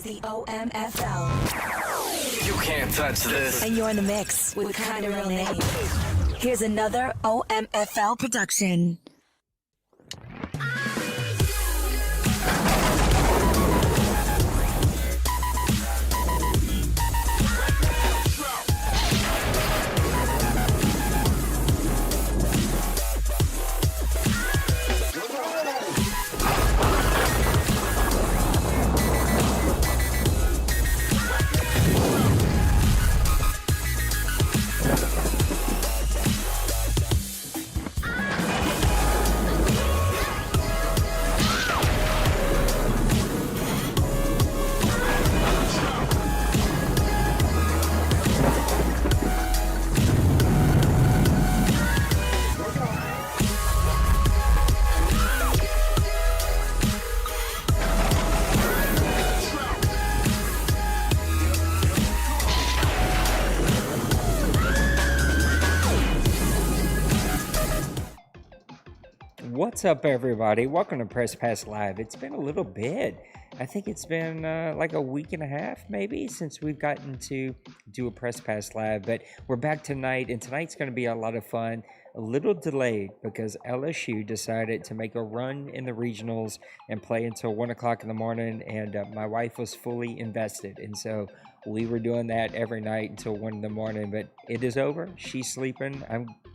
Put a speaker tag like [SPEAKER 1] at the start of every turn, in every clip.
[SPEAKER 1] is the OMFL.
[SPEAKER 2] You can't touch this.
[SPEAKER 1] And you're in the mix with Kinda Real Name. Here's another OMFL production.
[SPEAKER 3] What's up, everybody? Welcome to Press Pass Live. It's been a little bit. I think it's been like a week and a half, maybe, since we've gotten to do a Press Pass Live. But we're back tonight, and tonight's going to be a lot of fun. A little delayed because LSU decided to make a run in the regionals and play until 1 o'clock in the morning, and my wife was fully invested. And so we were doing that every night until 1 in the morning, but it is over. She's sleeping.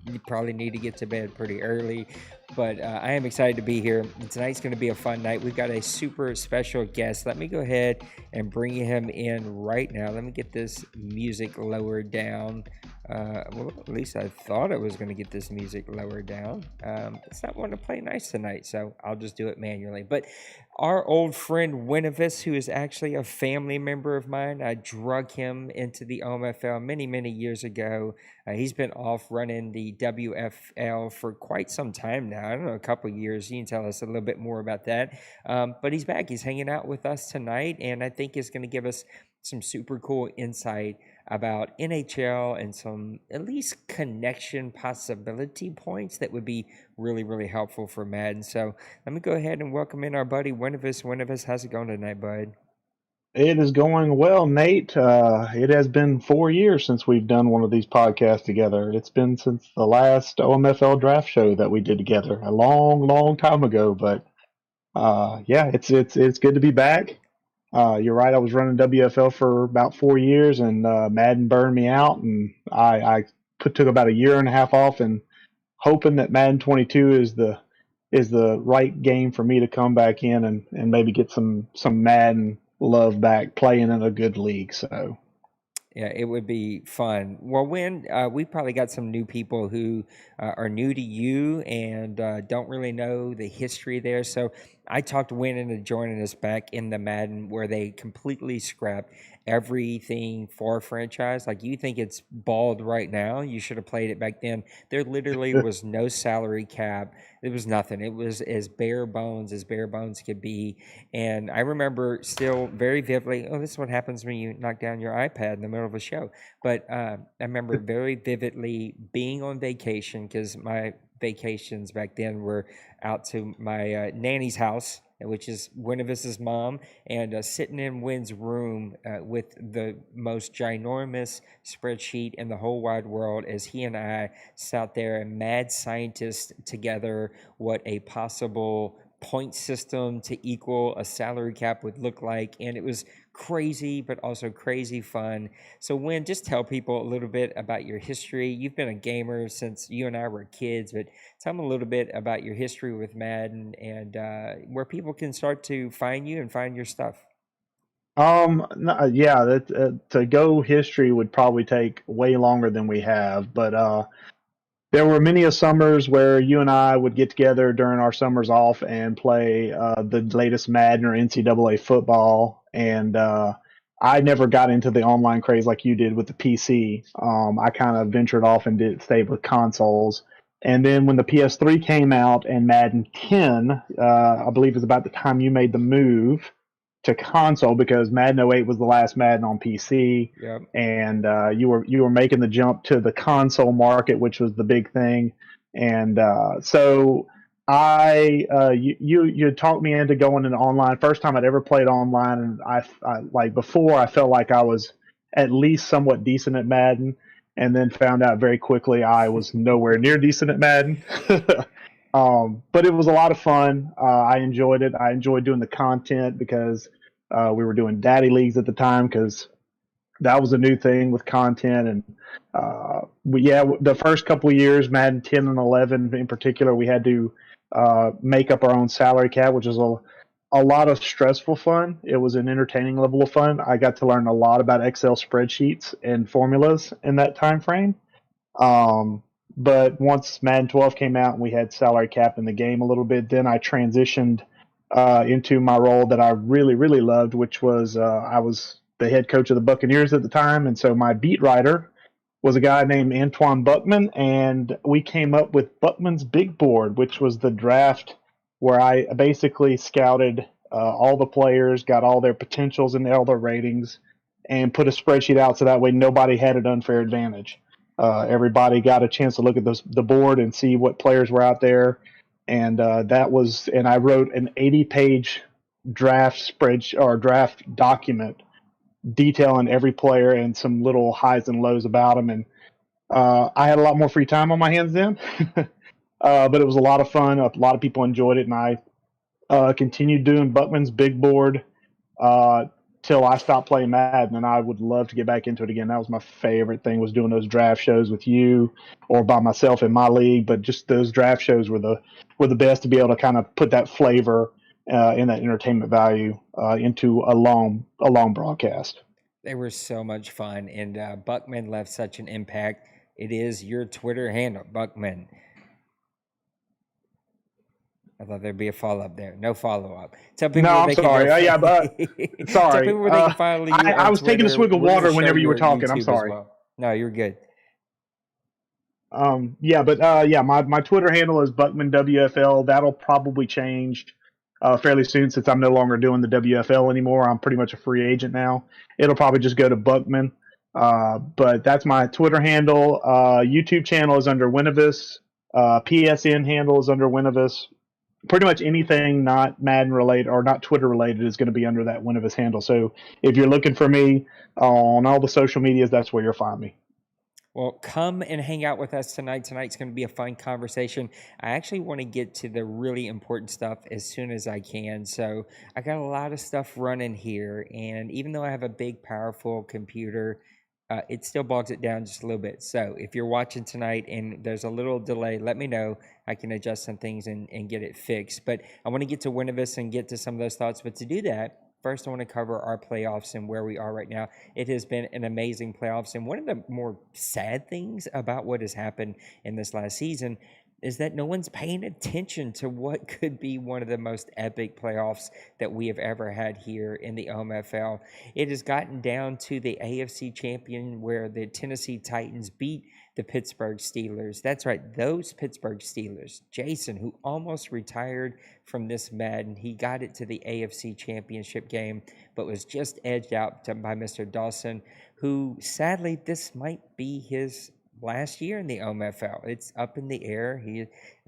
[SPEAKER 3] You probably need to get to bed pretty early, but I am excited to be here. And tonight's going to be a fun night. We've got a super special guest. Let me go ahead and bring him in right now. Let me get this music lowered down. Well, at least I thought I was going to get this music lowered down. It's not wanting to play nice tonight, so I'll just do it manually. But our old friend Winifus, who is actually a family member of mine, I drug him into the OMFL many years ago. He's been off running the WFL for quite some time now. I don't know, a couple of years. You can tell us a little bit more about that. But he's back. He's hanging out with us tonight, and I think he's going to give us some super cool insight about NHL and some at least connection possibility points that would be really helpful for Madden. So let me go ahead and welcome in our buddy Winifus. Winifus, how's it going tonight, bud?
[SPEAKER 4] It is going well, Nate. It has been 4 years since we've done one of these podcasts together. It's been since the last OMFL draft show that we did together a long time ago. But yeah, it's good to be back. You're right. I was running WFL for about 4 years, and Madden burned me out, and I took about a year and a half off, and hoping that Madden 22 is the right game for me to come back in and maybe get some Madden love back playing in a good league. So
[SPEAKER 3] yeah, it would be fun. Well, we probably got some new people who are new to you and don't really know the history there. So I talked Win into joining us back in the Madden where they completely scrapped everything for a franchise. Like, you think it's bald right now. You should have played it back then. There literally was no salary cap. It was nothing. It was as bare bones could be. And I remember still very vividly, this is what happens when you knock down your iPad in the middle of a show. But I remember very vividly being on vacation, because my vacations back then were out to my nanny's house, which is Winifus's mom, and sitting in Wynn's room with the most ginormous spreadsheet in the whole wide world as he and I sat there and mad scientist together what a possible point system to equal a salary cap would look like. And it was crazy, but also crazy fun. So Wynn, just tell people a little bit about your history. You've been a gamer since you and I were kids, but tell them a little bit about your history with Madden and where people can start to find you and find your stuff.
[SPEAKER 4] Yeah, to go history would probably take way longer than we have, but there were many a summers where you and I would get together during our summers off and play the latest Madden or NCAA football. And I never got into the online craze like you did with the PC. I kind of ventured off and stayed with consoles. And then when the PS3 came out and Madden 10, I believe it was about the time you made the move to console, because Madden 08 was the last Madden on PC.
[SPEAKER 3] Yep.
[SPEAKER 4] And you were making the jump to the console market, which was the big thing. And so You talked me into going into online. First time I'd ever played online, and I like before I felt like I was at least somewhat decent at Madden, and then found out very quickly I was nowhere near decent at Madden. But it was a lot of fun. I enjoyed it. I enjoyed doing the content because we were doing daddy leagues at the time because that was a new thing with content. And the first couple of years, Madden 10 and 11 in particular, we had to make up our own salary cap, which is a lot of stressful fun. It was an entertaining level of fun. I got to learn a lot about Excel spreadsheets and formulas in that time frame. But once Madden 12 came out and we had salary cap in the game a little bit, then I transitioned into my role that I really, really loved, which was I was the head coach of the Buccaneers at the time. And so my beat writer was a guy named Antoine Buckman, and we came up with Buckman's Big Board, which was the draft where I basically scouted all the players, got all their potentials and all their ratings, and put a spreadsheet out so that way nobody had an unfair advantage. Everybody got a chance to look at the board and see what players were out there, and I wrote an 80-page draft spreadsheet or draft document detailing every player and some little highs and lows about them. And I had a lot more free time on my hands then, but it was a lot of fun. A lot of people enjoyed it, and I continued doing Buckman's Big Board till I stopped playing Madden, and I would love to get back into it again. That was my favorite thing, was doing those draft shows with you or by myself in my league. But just those draft shows were the best, to be able to kind of put that flavor and that entertainment value into a long broadcast.
[SPEAKER 3] They were so much fun, and Buckman left such an impact. It is your Twitter handle, Buckman. I thought there'd be a follow-up there. No follow-up. Tell people
[SPEAKER 4] No, I'm sorry.
[SPEAKER 3] Tell
[SPEAKER 4] Sorry.
[SPEAKER 3] people where they can follow you
[SPEAKER 4] I was taking a swig of water whenever you were talking. I'm sorry.
[SPEAKER 3] Well. No, you're good.
[SPEAKER 4] My Twitter handle is Buckman WFL. That'll probably change fairly soon since I'm no longer doing the WFL anymore. I'm pretty much a free agent now. It'll probably just go to Buckman. But that's my Twitter handle. YouTube channel is under Winnovis. PSN handle is under Winnovis. Pretty much anything not Madden related or not Twitter related is going to be under that Winnovis handle. So if you're looking for me on all the social medias, that's where you'll find me.
[SPEAKER 3] Well, come and hang out with us tonight. Tonight's going to be a fun conversation. I actually want to get to the really important stuff as soon as I can. So I got a lot of stuff running here. And even though I have a big, powerful computer, it still bogs it down just a little bit. So if you're watching tonight and there's a little delay, let me know. I can adjust some things and get it fixed. But I want to get to Winnovis and get to some of those thoughts. But to do that, first, I want to cover our playoffs and where we are right now. It has been an amazing playoffs. And one of the more sad things about what has happened in this last season is that no one's paying attention to what could be one of the most epic playoffs that we have ever had here in the OMFL. It has gotten down to the AFC champion where the Tennessee Titans beat the Pittsburgh Steelers. That's right, those Pittsburgh Steelers. Jason, who almost retired from this Madden, he got it to the AFC championship game, but was just edged out by Mr. Dawson, who sadly, this might be his last year in the OMFL. It's up in the air.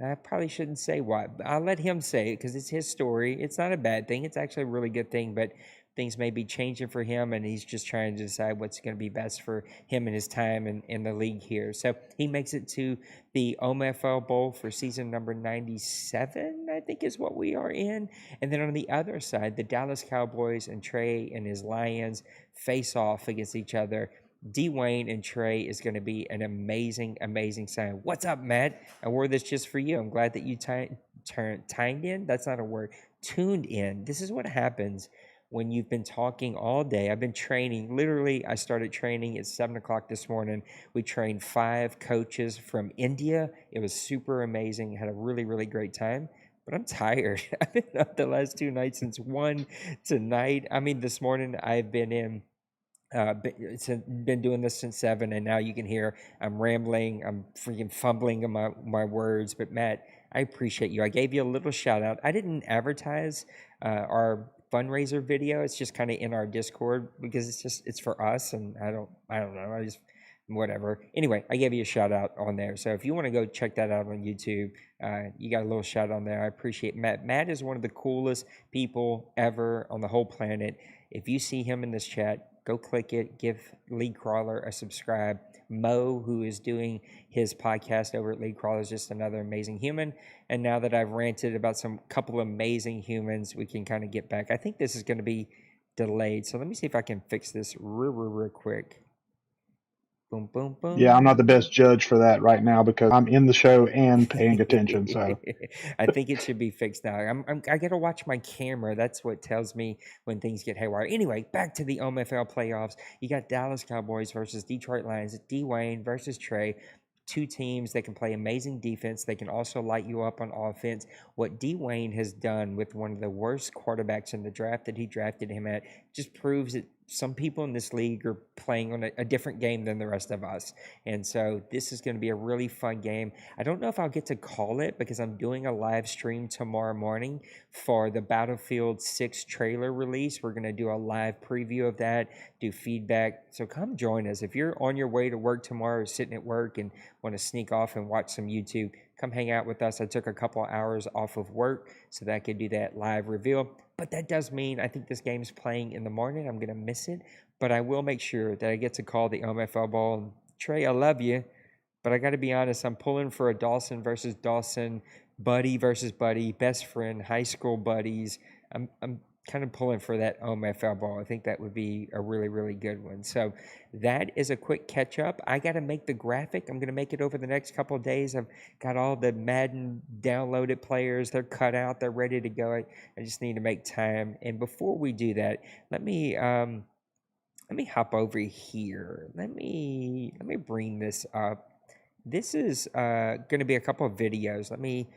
[SPEAKER 3] I probably shouldn't say why, but I'll let him say it because it's his story. It's not a bad thing. It's actually a really good thing, but things may be changing for him, and he's just trying to decide what's going to be best for him and his time in the league here. So he makes it to the OMFL Bowl for season number 97, I think is what we are in. And then on the other side, the Dallas Cowboys and Trey and his Lions face off against each other. Dwayne and Trey is going to be an amazing, amazing sign. What's up, Matt? I wore this just for you. I'm glad that you tuned in. That's not a word. Tuned in. This is what happens when you've been talking all day. I've been training. Literally, I started training at 7 o'clock this morning. We trained 5 coaches from India. It was super amazing. Had a really, really great time. But I'm tired. I've been up the last 2 nights since 1 tonight. I mean, this morning I've been in. Been doing this since 7, and now you can hear I'm rambling. I'm freaking fumbling in my words. But Matt, I appreciate you. I gave you a little shout out. I didn't advertise our fundraiser video. It's just kind of in our Discord because it's for us, and I don't know. whatever. Anyway, I gave you a shout out on there. So if you want to go check that out on YouTube, you got a little shout on there. I appreciate Matt. Matt is one of the coolest people ever on the whole planet. If you see him in this chat, go click it. Give League Crawler a subscribe. Mo, who is doing his podcast over at League Crawler, is just another amazing human. And now that I've ranted about some couple amazing humans, we can kind of get back. I think this is going to be delayed. So let me see if I can fix this real quick. Boom, boom, boom.
[SPEAKER 4] Yeah, I'm not the best judge for that right now because I'm in the show and paying attention. So
[SPEAKER 3] I think it should be fixed now. I got to watch my camera. That's what tells me when things get haywire. Anyway, back to the OMFL playoffs. You got Dallas Cowboys versus Detroit Lions. Dwayne versus Trey. Two teams that can play amazing defense. They can also light you up on offense. What Dwayne has done with one of the worst quarterbacks in the draft that he drafted him at just proves that some people in this league are playing on a different game than the rest of us. And so this is going to be a really fun game. I don't know if I'll get to call it because I'm doing a live stream tomorrow morning for the Battlefield 6 trailer release. We're going to do a live preview of that, do feedback. So come join us. If you're on your way to work tomorrow, sitting at work and want to sneak off and watch some YouTube, come hang out with us. I took a couple hours off of work so that I could do that live reveal. But that does mean I think this game's playing in the morning. I'm going to miss it. But I will make sure that I get to call the OMFL ball. Trey, I love you. But I got to be honest, I'm pulling for a Dawson versus Dawson, buddy versus buddy, best friend, high school buddies. I'm kind of pulling for that OMFL ball. I think that would be a really, really good one. So that is a quick catch up. I got to make the graphic. I'm going to make it over the next couple of days. I've got all the Madden downloaded players. They're cut out. They're ready to go. I just need to make time. And before we do that, let me hop over here. Let me bring this up. This is going to be a couple of videos. Let me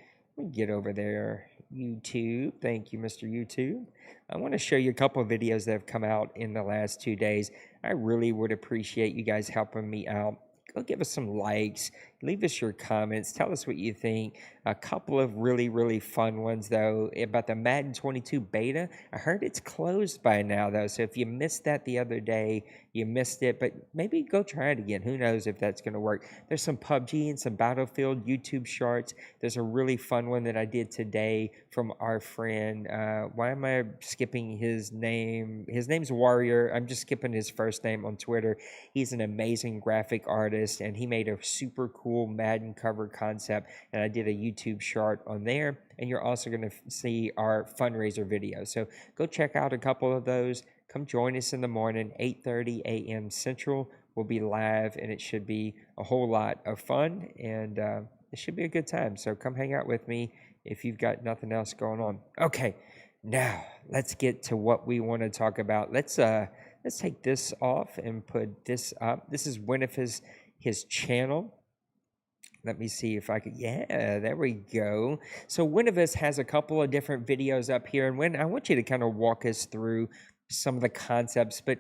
[SPEAKER 3] get over there. YouTube. Thank you, Mr. YouTube. I want to show you a couple of videos that have come out in the last 2 days. I really would appreciate you guys helping me out. Go give us some likes. Leave us your comments. Tell us what you think. A couple of really, really fun ones, though, about the Madden 22 beta. I heard it's closed by now, though, so if you missed that the other day, you missed it, but maybe go try it again. Who knows if that's going to work. There's some PUBG and some Battlefield YouTube shorts. There's a really fun one that I did today from our friend. Why am I skipping his name? His name's Warrior. I'm just skipping his first name on Twitter. He's an amazing graphic artist, and he made a super cool Madden cover concept, and I did a YouTube short on there, and you're also going to see our fundraiser video. So go check out a couple of those. Come join us in the morning, 8:30 a.m. Central. We'll be live, and it should be a whole lot of fun, and it should be a good time. So come hang out with me if you've got nothing else going on. Okay, now let's get to what we want to talk about. Let's take this off and put this up. This is one of his channel. Let me see if I could. Yeah, there we go. So Winnovis has a couple of different videos up here, and I want you to kind of walk us through some of the concepts. But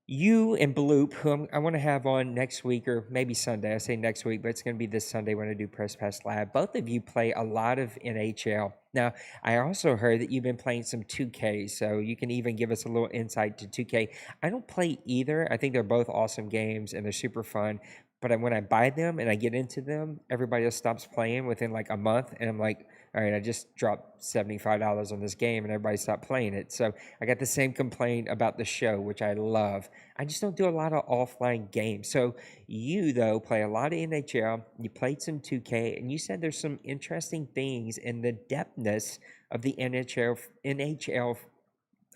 [SPEAKER 3] you and Bloop, who I want to have on next week or maybe Sunday. I say next week, but it's going to be this Sunday when I do Press Pass Live. Both of you play a lot of NHL. Now, I also heard that you've been playing some 2K, so you can even give us a little insight to 2K. I don't play either. I think they're both awesome games, and they're super fun. But when I buy them and I get into them, everybody else stops playing within like a month. And I'm like, all right, I just dropped $75 on this game and everybody stopped playing it. So I got the same complaint about the show, which I love. I just don't do a lot of offline games. So you, though, play a lot of NHL. You played some 2K, and you said there's some interesting things in the depthness of the NHL,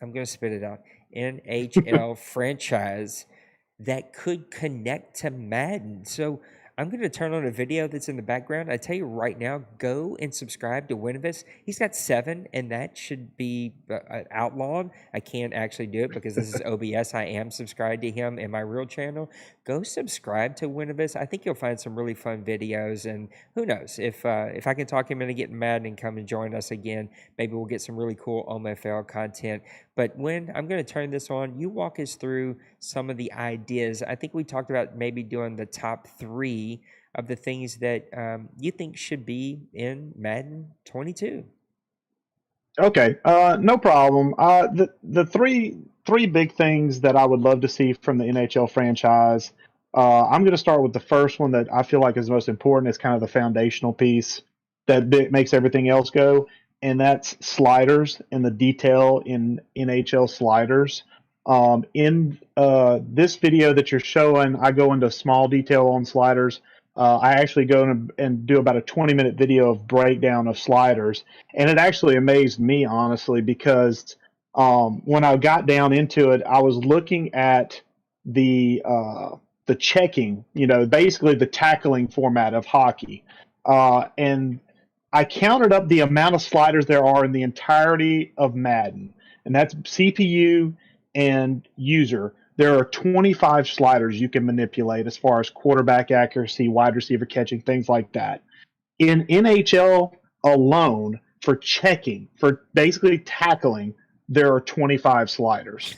[SPEAKER 3] I'm going to spit it out, NHL franchise that could connect to Madden. So I'm going to turn on a video that's in the background. I tell you right now, go and subscribe to Winnovis. He's got 7, and that should be outlawed. I can't actually do it because this is OBS. I am subscribed to him in my real channel. Go subscribe to Winnovis. I think you'll find some really fun videos, and who knows, if I can talk him into getting Madden and come and join us again, maybe we'll get some really cool OMFL content. But when I'm going to turn this on, you walk us through some of the ideas. I think we talked about maybe doing the top 3 of the things that you think should be in Madden 22.
[SPEAKER 4] Okay, no problem. The three big things that I would love to see from the NHL franchise I'm going to start with the first one that I feel like is the most important. It's kind of the foundational piece that makes everything else go, and that's sliders and the detail in NHL sliders. In this video that you're showing, I go into small detail on sliders. I actually go and do about a 20-minute video of breakdown of sliders, and it actually amazed me, honestly, because when I got down into it, I was looking at the checking, basically the tackling format of hockey. And I counted up the amount of sliders there are in the entirety of Madden, and that's CPU and user. There are 25 sliders you can manipulate as far as quarterback accuracy, wide receiver catching, things like that. In NHL alone, for checking, for basically tackling, there are 25 sliders.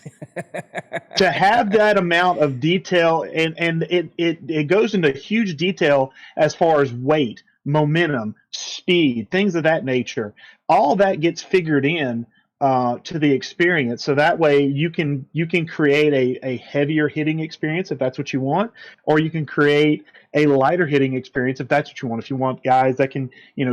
[SPEAKER 4] To have that amount of detail, and it goes into huge detail as far as weight, momentum, speed, things of that nature. All that gets figured in to the experience, so that way you can create a heavier hitting experience if that's what you want, or you can create a lighter hitting experience if that's what you want. If you want guys that can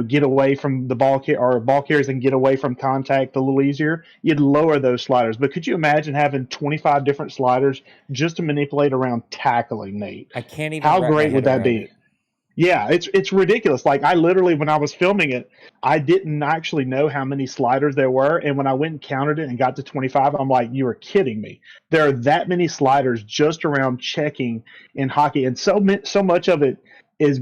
[SPEAKER 4] get away from the ball or ball carriers and get away from contact a little easier, you'd lower those sliders. But could you imagine having 25 different sliders just to manipulate around tackling, Nate?
[SPEAKER 3] I can't even.
[SPEAKER 4] How
[SPEAKER 3] wrap my
[SPEAKER 4] great
[SPEAKER 3] head
[SPEAKER 4] would that
[SPEAKER 3] around
[SPEAKER 4] be?
[SPEAKER 3] it.
[SPEAKER 4] Yeah, it's ridiculous. Like, I literally, when I was filming it, I didn't actually know how many sliders there were, and when I went and counted it and got to 25, I'm like, you are kidding me. There are that many sliders just around checking in hockey, and so much of it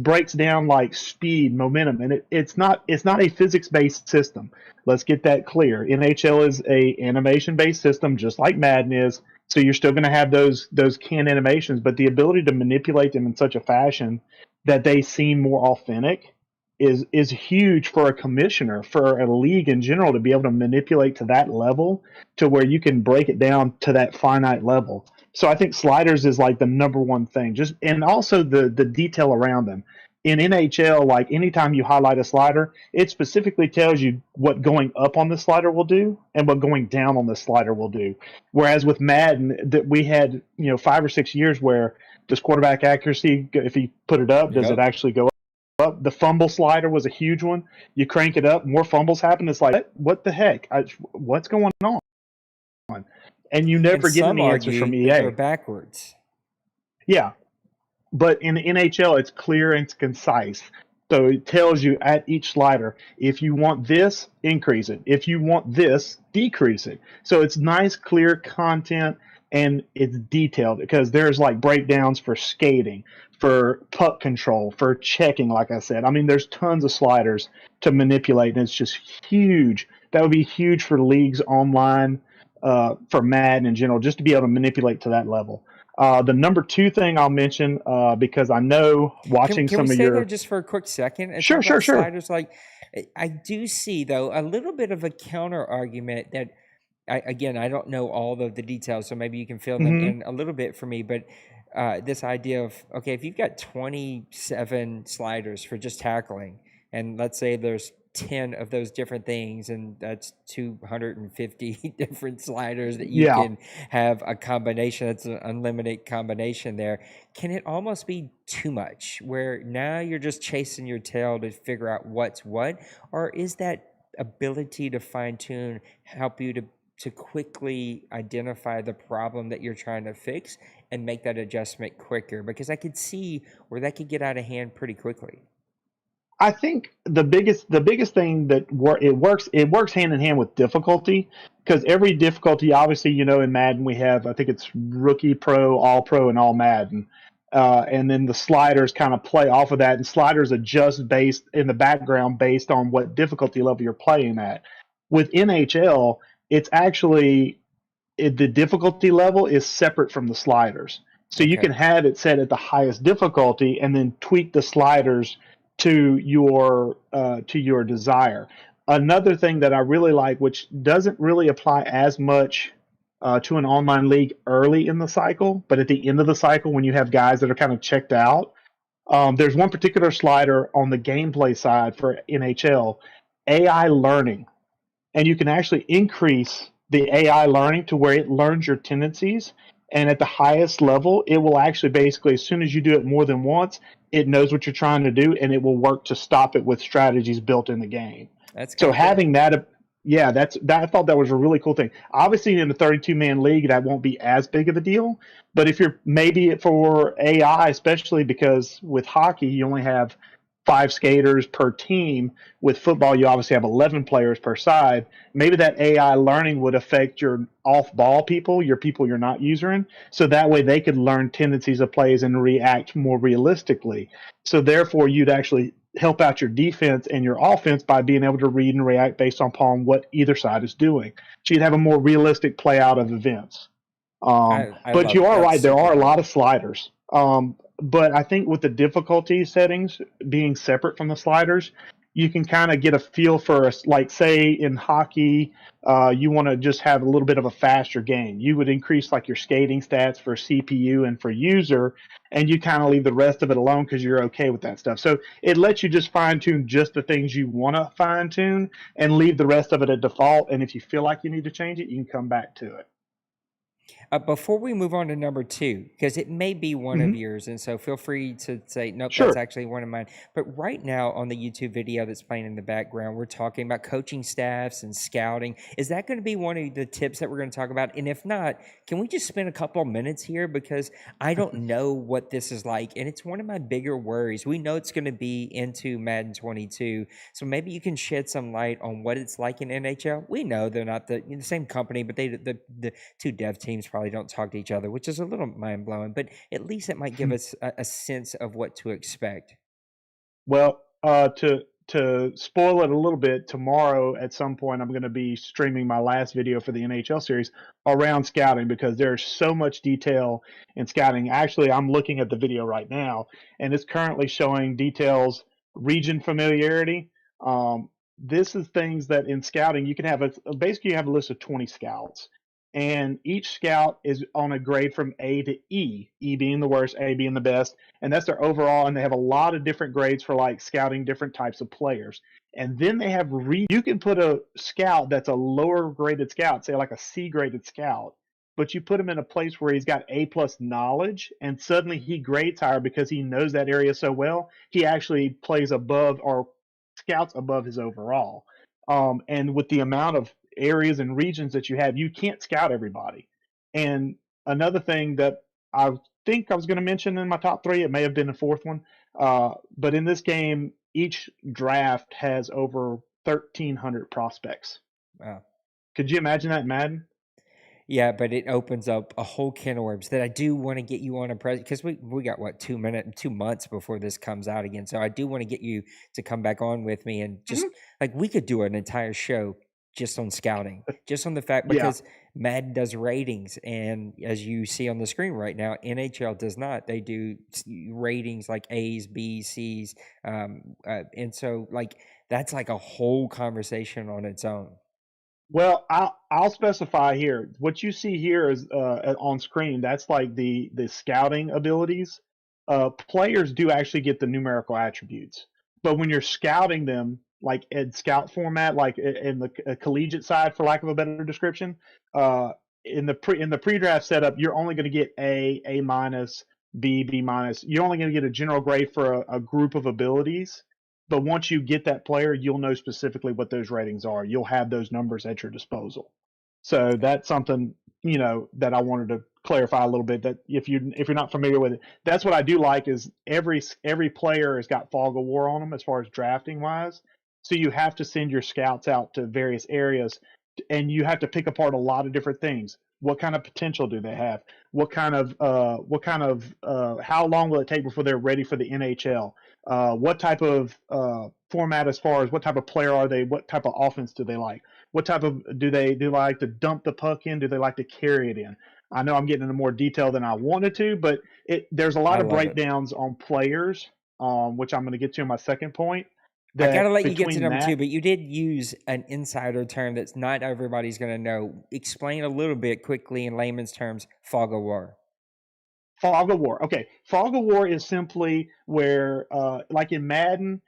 [SPEAKER 4] breaks down like speed, momentum, and it's not a physics-based system. Let's get that clear. NHL is a animation-based system, just like Madden is. So you're still going to have those canned animations, but the ability to manipulate them in such a fashion that they seem more authentic is huge for a commissioner, for a league in general, to be able to manipulate to that level, to where you can break it down to that finite level. So I think sliders is like the number one thing, and also the detail around them. In NHL, like, anytime you highlight a slider, it specifically tells you what going up on the slider will do and what going down on the slider will do. Whereas with Madden, that we had 5 or 6 years where does quarterback accuracy, if you put it up, does it actually go up? The fumble slider was a huge one. You crank it up, more fumbles happen. It's like, what the heck? What's going on? And you never get any answers from EA.
[SPEAKER 3] They're backwards.
[SPEAKER 4] Yeah, but in the NHL, it's clear and it's concise. So it tells you at each slider, if you want this, increase it. If you want this, decrease it. So it's nice, clear content, and it's detailed, because there's like breakdowns for skating, for puck control, for checking, like I said. I mean, there's tons of sliders to manipulate, and it's just huge. That would be huge for leagues online, for Madden in general, just to be able to manipulate to that level. The number two thing I'll mention, because I know watching
[SPEAKER 3] Can
[SPEAKER 4] some
[SPEAKER 3] we
[SPEAKER 4] of
[SPEAKER 3] stay
[SPEAKER 4] your
[SPEAKER 3] there just for a quick second and
[SPEAKER 4] Sure,
[SPEAKER 3] talk about
[SPEAKER 4] sure.
[SPEAKER 3] sliders? Like, I do see, though, a little bit of a counter argument that, again, I don't know all of the details, so maybe you can fill them in a little bit for me. But this idea of, okay, if you've got 27 sliders for just tackling, and let's say there's 10 of those different things, and that's 250 different sliders that you can have a combination. That's an unlimited combination there. Can it almost be too much, where now you're just chasing your tail to figure out what's what? Or is that ability to fine-tune help you to quickly identify the problem that you're trying to fix and make that adjustment quicker? Because I could see where that could get out of hand pretty quickly.
[SPEAKER 4] I think the biggest thing that it works hand in hand with difficulty, because every difficulty, obviously, in Madden we have, I think it's rookie, pro, all pro, and all Madden, and then the sliders kind of play off of that, and sliders adjust based in the background based on what difficulty level you're playing at. With NHL, it's actually the difficulty level is separate from the sliders, so you can have it set at the highest difficulty and then tweak the sliders to your desire. Another thing that I really like, which doesn't really apply as much to an online league early in the cycle, but at the end of the cycle when you have guys that are kind of checked out, there's one particular slider on the gameplay side for NHL, AI learning. And you can actually increase the AI learning to where it learns your tendencies, And at the highest level, it will actually basically, as soon as you do it more than once, it knows what you're trying to do and it will work to stop it with strategies built in the game.
[SPEAKER 3] That's
[SPEAKER 4] So
[SPEAKER 3] kind of cool.
[SPEAKER 4] having that, yeah, I thought that was a really cool thing. Obviously, in a 32-man league, that won't be as big of a deal. But if you're maybe for AI, especially because with hockey, you only have 5 skaters per team. With football, you obviously have 11 players per side. Maybe that AI learning would affect your off-ball people, your people you're not using, so that way they could learn tendencies of plays and react more realistically. So therefore, you'd actually help out your defense and your offense by being able to read and react based upon what either side is doing. So you'd have a more realistic play out of events.
[SPEAKER 3] I
[SPEAKER 4] But
[SPEAKER 3] love
[SPEAKER 4] you
[SPEAKER 3] it.
[SPEAKER 4] are
[SPEAKER 3] That's
[SPEAKER 4] right. There
[SPEAKER 3] super
[SPEAKER 4] are a
[SPEAKER 3] cool.
[SPEAKER 4] lot of sliders. But I think with the difficulty settings being separate from the sliders, you can kind of get a feel for, like, say in hockey, you want to just have a little bit of a faster game. You would increase like your skating stats for CPU and for user, and you kind of leave the rest of it alone because you're okay with that stuff. So it lets you just fine tune just the things you want to fine tune and leave the rest of it at default. And if you feel like you need to change it, you can come back to it.
[SPEAKER 3] Before we move on to number two, because it may be one of
[SPEAKER 4] Mm-hmm.
[SPEAKER 3] yours, and so feel free to say, nope, that's
[SPEAKER 4] Sure.
[SPEAKER 3] actually one of mine. But right now on the YouTube video that's playing in the background, we're talking about coaching staffs and scouting. Is that going to be one of the tips that we're going to talk about? And if not, can we just spend a couple of minutes here? Because I don't know what this is like, and it's one of my bigger worries. We know it's going to be into Madden 22, so maybe you can shed some light on what it's like in NHL. We know they're not the same company, but the two dev teams probably don't talk to each other, which is a little mind-blowing, but at least it might give us a sense of what to expect.
[SPEAKER 4] Well, to spoil it a little bit, tomorrow at some point I'm going to be streaming my last video for the NHL series around scouting because there's so much detail in scouting. Actually, I'm looking at the video right now, and it's currently showing details, region familiarity. This is things that in scouting you can have basically you have a list of 20 scouts, and each scout is on a grade from A to E, E being the worst, A being the best, and that's their overall. And they have a lot of different grades for like scouting different types of players. And then they have you can put a scout that's a lower graded scout, say like a C graded scout, but you put him in a place where he's got A plus knowledge, and suddenly he grades higher because he knows that area so well. He actually plays above or scouts above his overall. And with the amount of areas and regions that you have, you can't scout everybody. And another thing that I think I was going to mention in my top three, it may have been the fourth one, but in this game, each draft has over 1,300 prospects.
[SPEAKER 3] Wow.
[SPEAKER 4] Could you imagine that in Madden?
[SPEAKER 3] Yeah, but it opens up a whole can of worms that I do want to get you on a press because we got what 2 months before this comes out again. So I do want to get you to come back on with me and just
[SPEAKER 4] Mm-hmm.
[SPEAKER 3] like we could do an entire show just on scouting, just on the fact
[SPEAKER 4] Yeah.
[SPEAKER 3] because Madden does ratings, and as you see on the screen right now, NHL does not. They do ratings like A's, B's, C's, and so like that's like a whole conversation on its own.
[SPEAKER 4] Well, I'll specify here. What you see here is on screen. That's like the scouting abilities. Players do actually get the numerical attributes, but when you're scouting them, like in scout format, like in the collegiate side, for lack of a better description, uh, in the pre-draft setup, you're only going to get A minus, B minus. You're only going to get a general grade for a group of abilities. But once you get that player, you'll know specifically what those ratings are. You'll have those numbers at your disposal. So that's something, that I wanted to clarify a little bit. That if you're not familiar with it, that's what I do like is every player has got fog of war on them as far as drafting wise. So you have to send your scouts out to various areas, and you have to pick apart a lot of different things. What kind of potential do they have? How long will it take before they're ready for the NHL? What type of format, as far as what type of player are they? What type of offense do they like? What type of do they like to dump the puck in? Do they like to carry it in? I know I'm getting into more detail than I wanted to, but there's a
[SPEAKER 3] I
[SPEAKER 4] lot of
[SPEAKER 3] love it.
[SPEAKER 4] breakdowns on players, which I'm going to get to in my second point.
[SPEAKER 3] I gotta
[SPEAKER 4] That
[SPEAKER 3] let you get to
[SPEAKER 4] between
[SPEAKER 3] number two,
[SPEAKER 4] that
[SPEAKER 3] but you did use an insider term that's not everybody's gonna know. Explain a little bit quickly in layman's terms. Fog of war.
[SPEAKER 4] Fog of war. Okay, fog of war is simply where, like in Madden,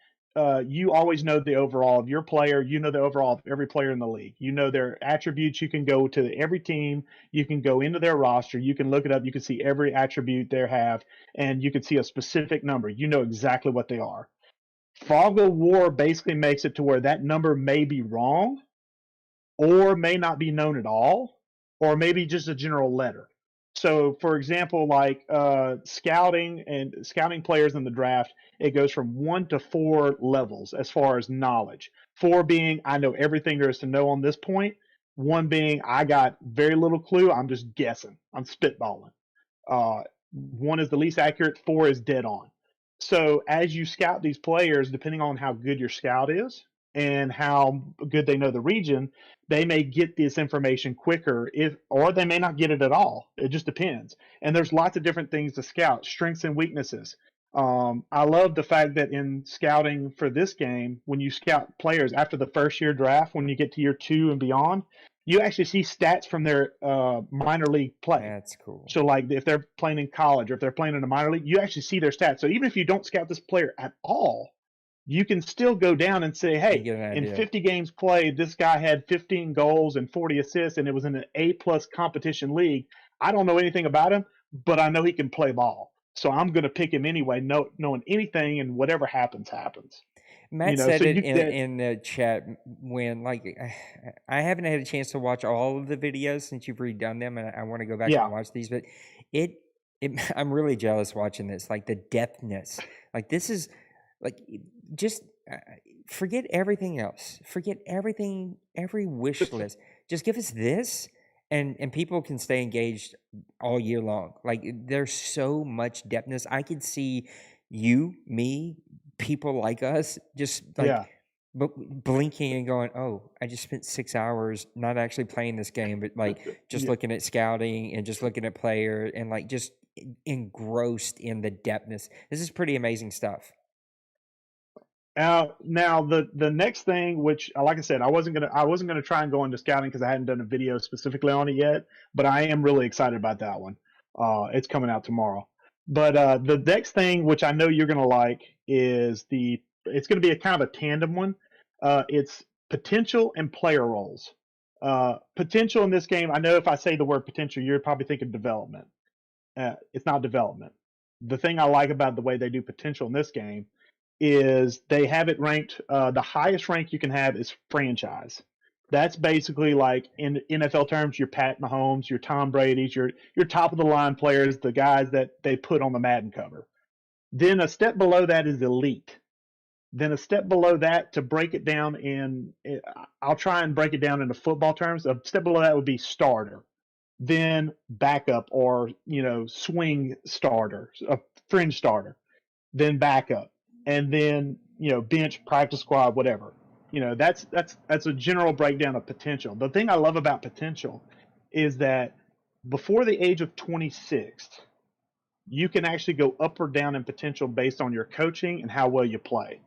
[SPEAKER 4] you always know the overall of your player. You know the overall of every player in the league. You know their attributes. You can go to every team. You can go into their roster. You can look it up. You can see every attribute they have, and you can see a specific number. You know exactly what they are. Fog of War basically makes it to where that number may be wrong, or may not be known at all, or maybe just a general letter. So, for example, like scouting players in the draft, it goes from 1 to 4 levels as far as knowledge. 4 being I know everything there is to know on this point. 1 being I got very little clue. I'm just guessing. I'm spitballing. 1 is the least accurate. 4 is dead on. So as you scout these players, depending on how good your scout is and how good they know the region, they may get this information quicker, or they may not get it at all. It just depends. And there's lots of different things to scout, strengths and weaknesses. I love the fact that in scouting for this game, when you scout players after the first year draft, when you get to year 2 and beyond, you actually see stats from their minor league play.
[SPEAKER 3] That's cool.
[SPEAKER 4] So, like, if they're playing in college or if they're playing in a minor league, you actually see their stats. So even if you don't scout this player at all, you can still go down and say, hey, in 50 games played, this guy had 15 goals and 40 assists, and it was in an A-plus competition league. I don't know anything about him, but I know he can play ball. So I'm going to pick him anyway, knowing anything, and whatever happens, happens.
[SPEAKER 3] Matt said it in the chat when, like, I haven't had a chance to watch all of the videos since you've redone them, and I want to go back and watch these, but I'm really jealous watching this, like the depthness. Like, this is, like, just forget everything else. Forget everything, every wish list. Just give us this, and people can stay engaged all year long. Like, there's so much depthness. I could see you, me, people like us just like blinking and going, oh, I just spent 6 hours not actually playing this game, but like just looking at scouting and just looking at player and like just engrossed in the depthness. This is pretty amazing stuff.
[SPEAKER 4] Now the next thing, which, like I said, I wasn't gonna try and go into scouting because I hadn't done a video specifically on it yet, but I am really excited about that one. It's coming out tomorrow. But the next thing, which I know you're gonna like, is it's gonna be a kind of a tandem one. It's potential and player roles. Potential in this game, I know if I say the word potential, you're probably thinking development. It's not development. The thing I like about the way they do potential in this game is they have it ranked, the highest rank you can have is franchise. That's basically, like, in NFL terms, your Pat Mahomes, your Tom Brady's, your top of the line players, the guys that they put on the Madden cover. Then a step below that is elite. Then a step below that, to break it down I'll try and break it down into football terms. A step below that would be starter. Then backup, or, swing starter, a fringe starter. Then backup. And then, bench, practice squad, whatever. That's a general breakdown of potential. The thing I love about potential is that before the age of 26, you can actually go up or down in potential based on your coaching and how well you play.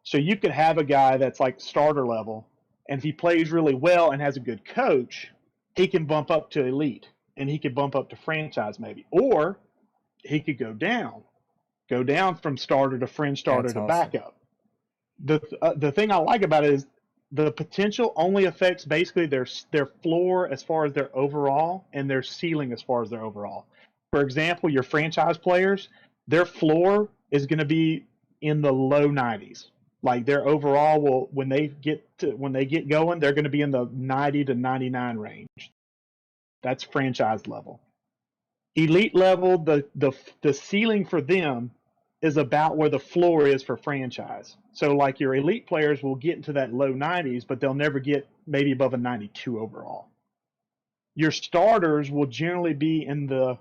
[SPEAKER 4] So you could have a guy that's like starter level, and if he plays really well and has a good coach, he can bump up to elite, and he could bump up to franchise maybe. Or he could go down from starter to fringe starter to backup. The thing I like about it is the potential only affects basically their floor as far as their overall, and their ceiling as far as their overall. For example, your franchise players, their floor is going to be in the low 90s. Like, their overall will, when they get going, they're going to be in the 90 to 99 range. That's franchise level. Elite level, the ceiling for them is about where the floor is for franchise. So, like, your elite players will get into that low 90s, but they'll never get maybe above a 92 overall. Your starters will generally be in the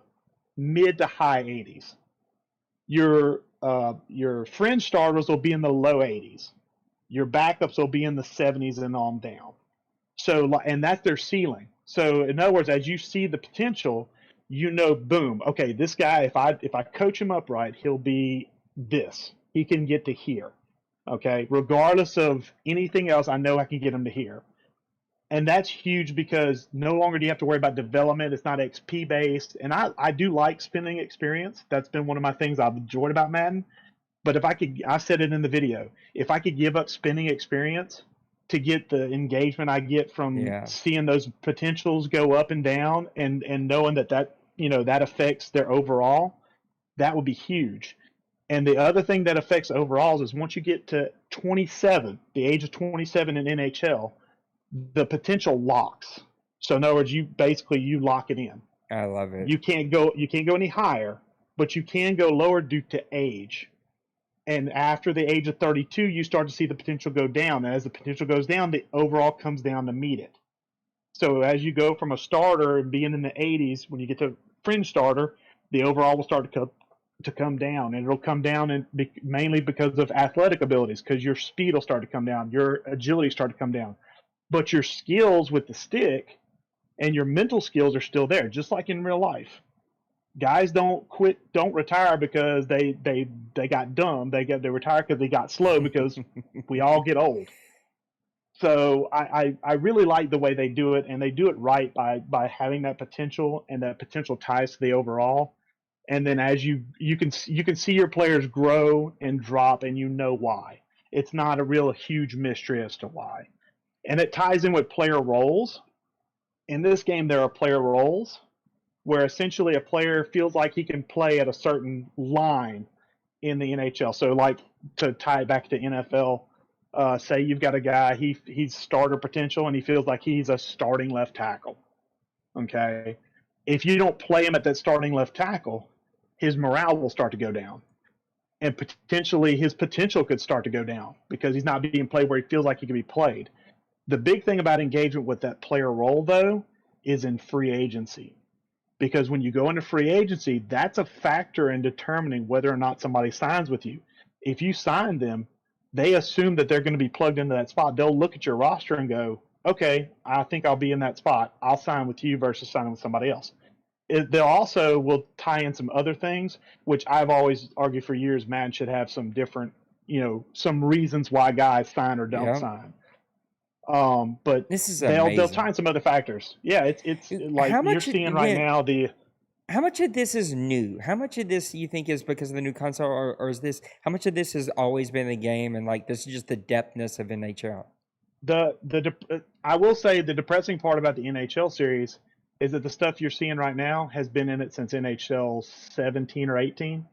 [SPEAKER 4] mid to high 80s. Your fringe starters will be in the low 80s. Your backups will be in the 70s and on down. So, and that's their ceiling. So, in other words, as you see the potential, boom, okay, this guy, if I coach him up right, he'll be this. He can get to here. Okay, regardless of anything else, I know I can get him to here. And that's huge because no longer do you have to worry about development. It's not XP based. And I do like spending experience. That's been one of my things I've enjoyed about Madden. But if I said it in the video, if I could give up spending experience to get the engagement I get from
[SPEAKER 3] Yeah.
[SPEAKER 4] seeing those potentials go up and down, and knowing that affects their overall, that would be huge. And the other thing that affects overalls is once you get to 27, the age of 27 in NHL, the potential locks. So in other words, you lock it in.
[SPEAKER 3] I love it.
[SPEAKER 4] You can't go any higher, but you can go lower due to age. And after the age of 32, you start to see the potential go down. And as the potential goes down, the overall comes down to meet it. So as you go from a starter and being in the 80s, when you get to fringe starter, the overall will start to come down, and it'll come down mainly because of athletic abilities, because your speed will start to come down, your agility start to come down, but your skills with the stick and your mental skills are still there, just like in real life. Guys don't retire because they got dumb. They retire because they got slow, because we all get old. So I really like the way they do it, and they do it right by having that potential, and that potential ties to the overall. And then as you can see your players grow and drop, and you know why. It's not a real huge mystery as to why. And it ties in with player roles. In this game, there are player roles where essentially a player feels like he can play at a certain line in the NHL. So like, to tie it back to NFL, say you've got a guy, he's starter potential, and he feels like he's a starting left tackle. Okay. If you don't play him at that starting left tackle, his morale will start to go down. And potentially his potential could start to go down because he's not being played where he feels like he can be played. The big thing about engagement with that player role, though, is in free agency. Because when you go into free agency, that's a factor in determining whether or not somebody signs with you. If you sign them, they assume that they're going to be plugged into that spot. They'll look at your roster and go, okay, I think I'll be in that spot. I'll sign with you versus signing with somebody else. They also will tie in some other things, which I've always argued for years, Madden should have some different, some reasons why guys sign or don't sign. But
[SPEAKER 3] this is
[SPEAKER 4] they'll tie in some other factors. Yeah, it's like you're seeing right now
[SPEAKER 3] how much of this is new? How much of this you think is because of the new console, or is this, how much of this has always been the game, and like this is just the depthness of NHL?
[SPEAKER 4] I will say the depressing part about the NHL series is that the stuff you're seeing right now has been in it since NHL 17 or 18.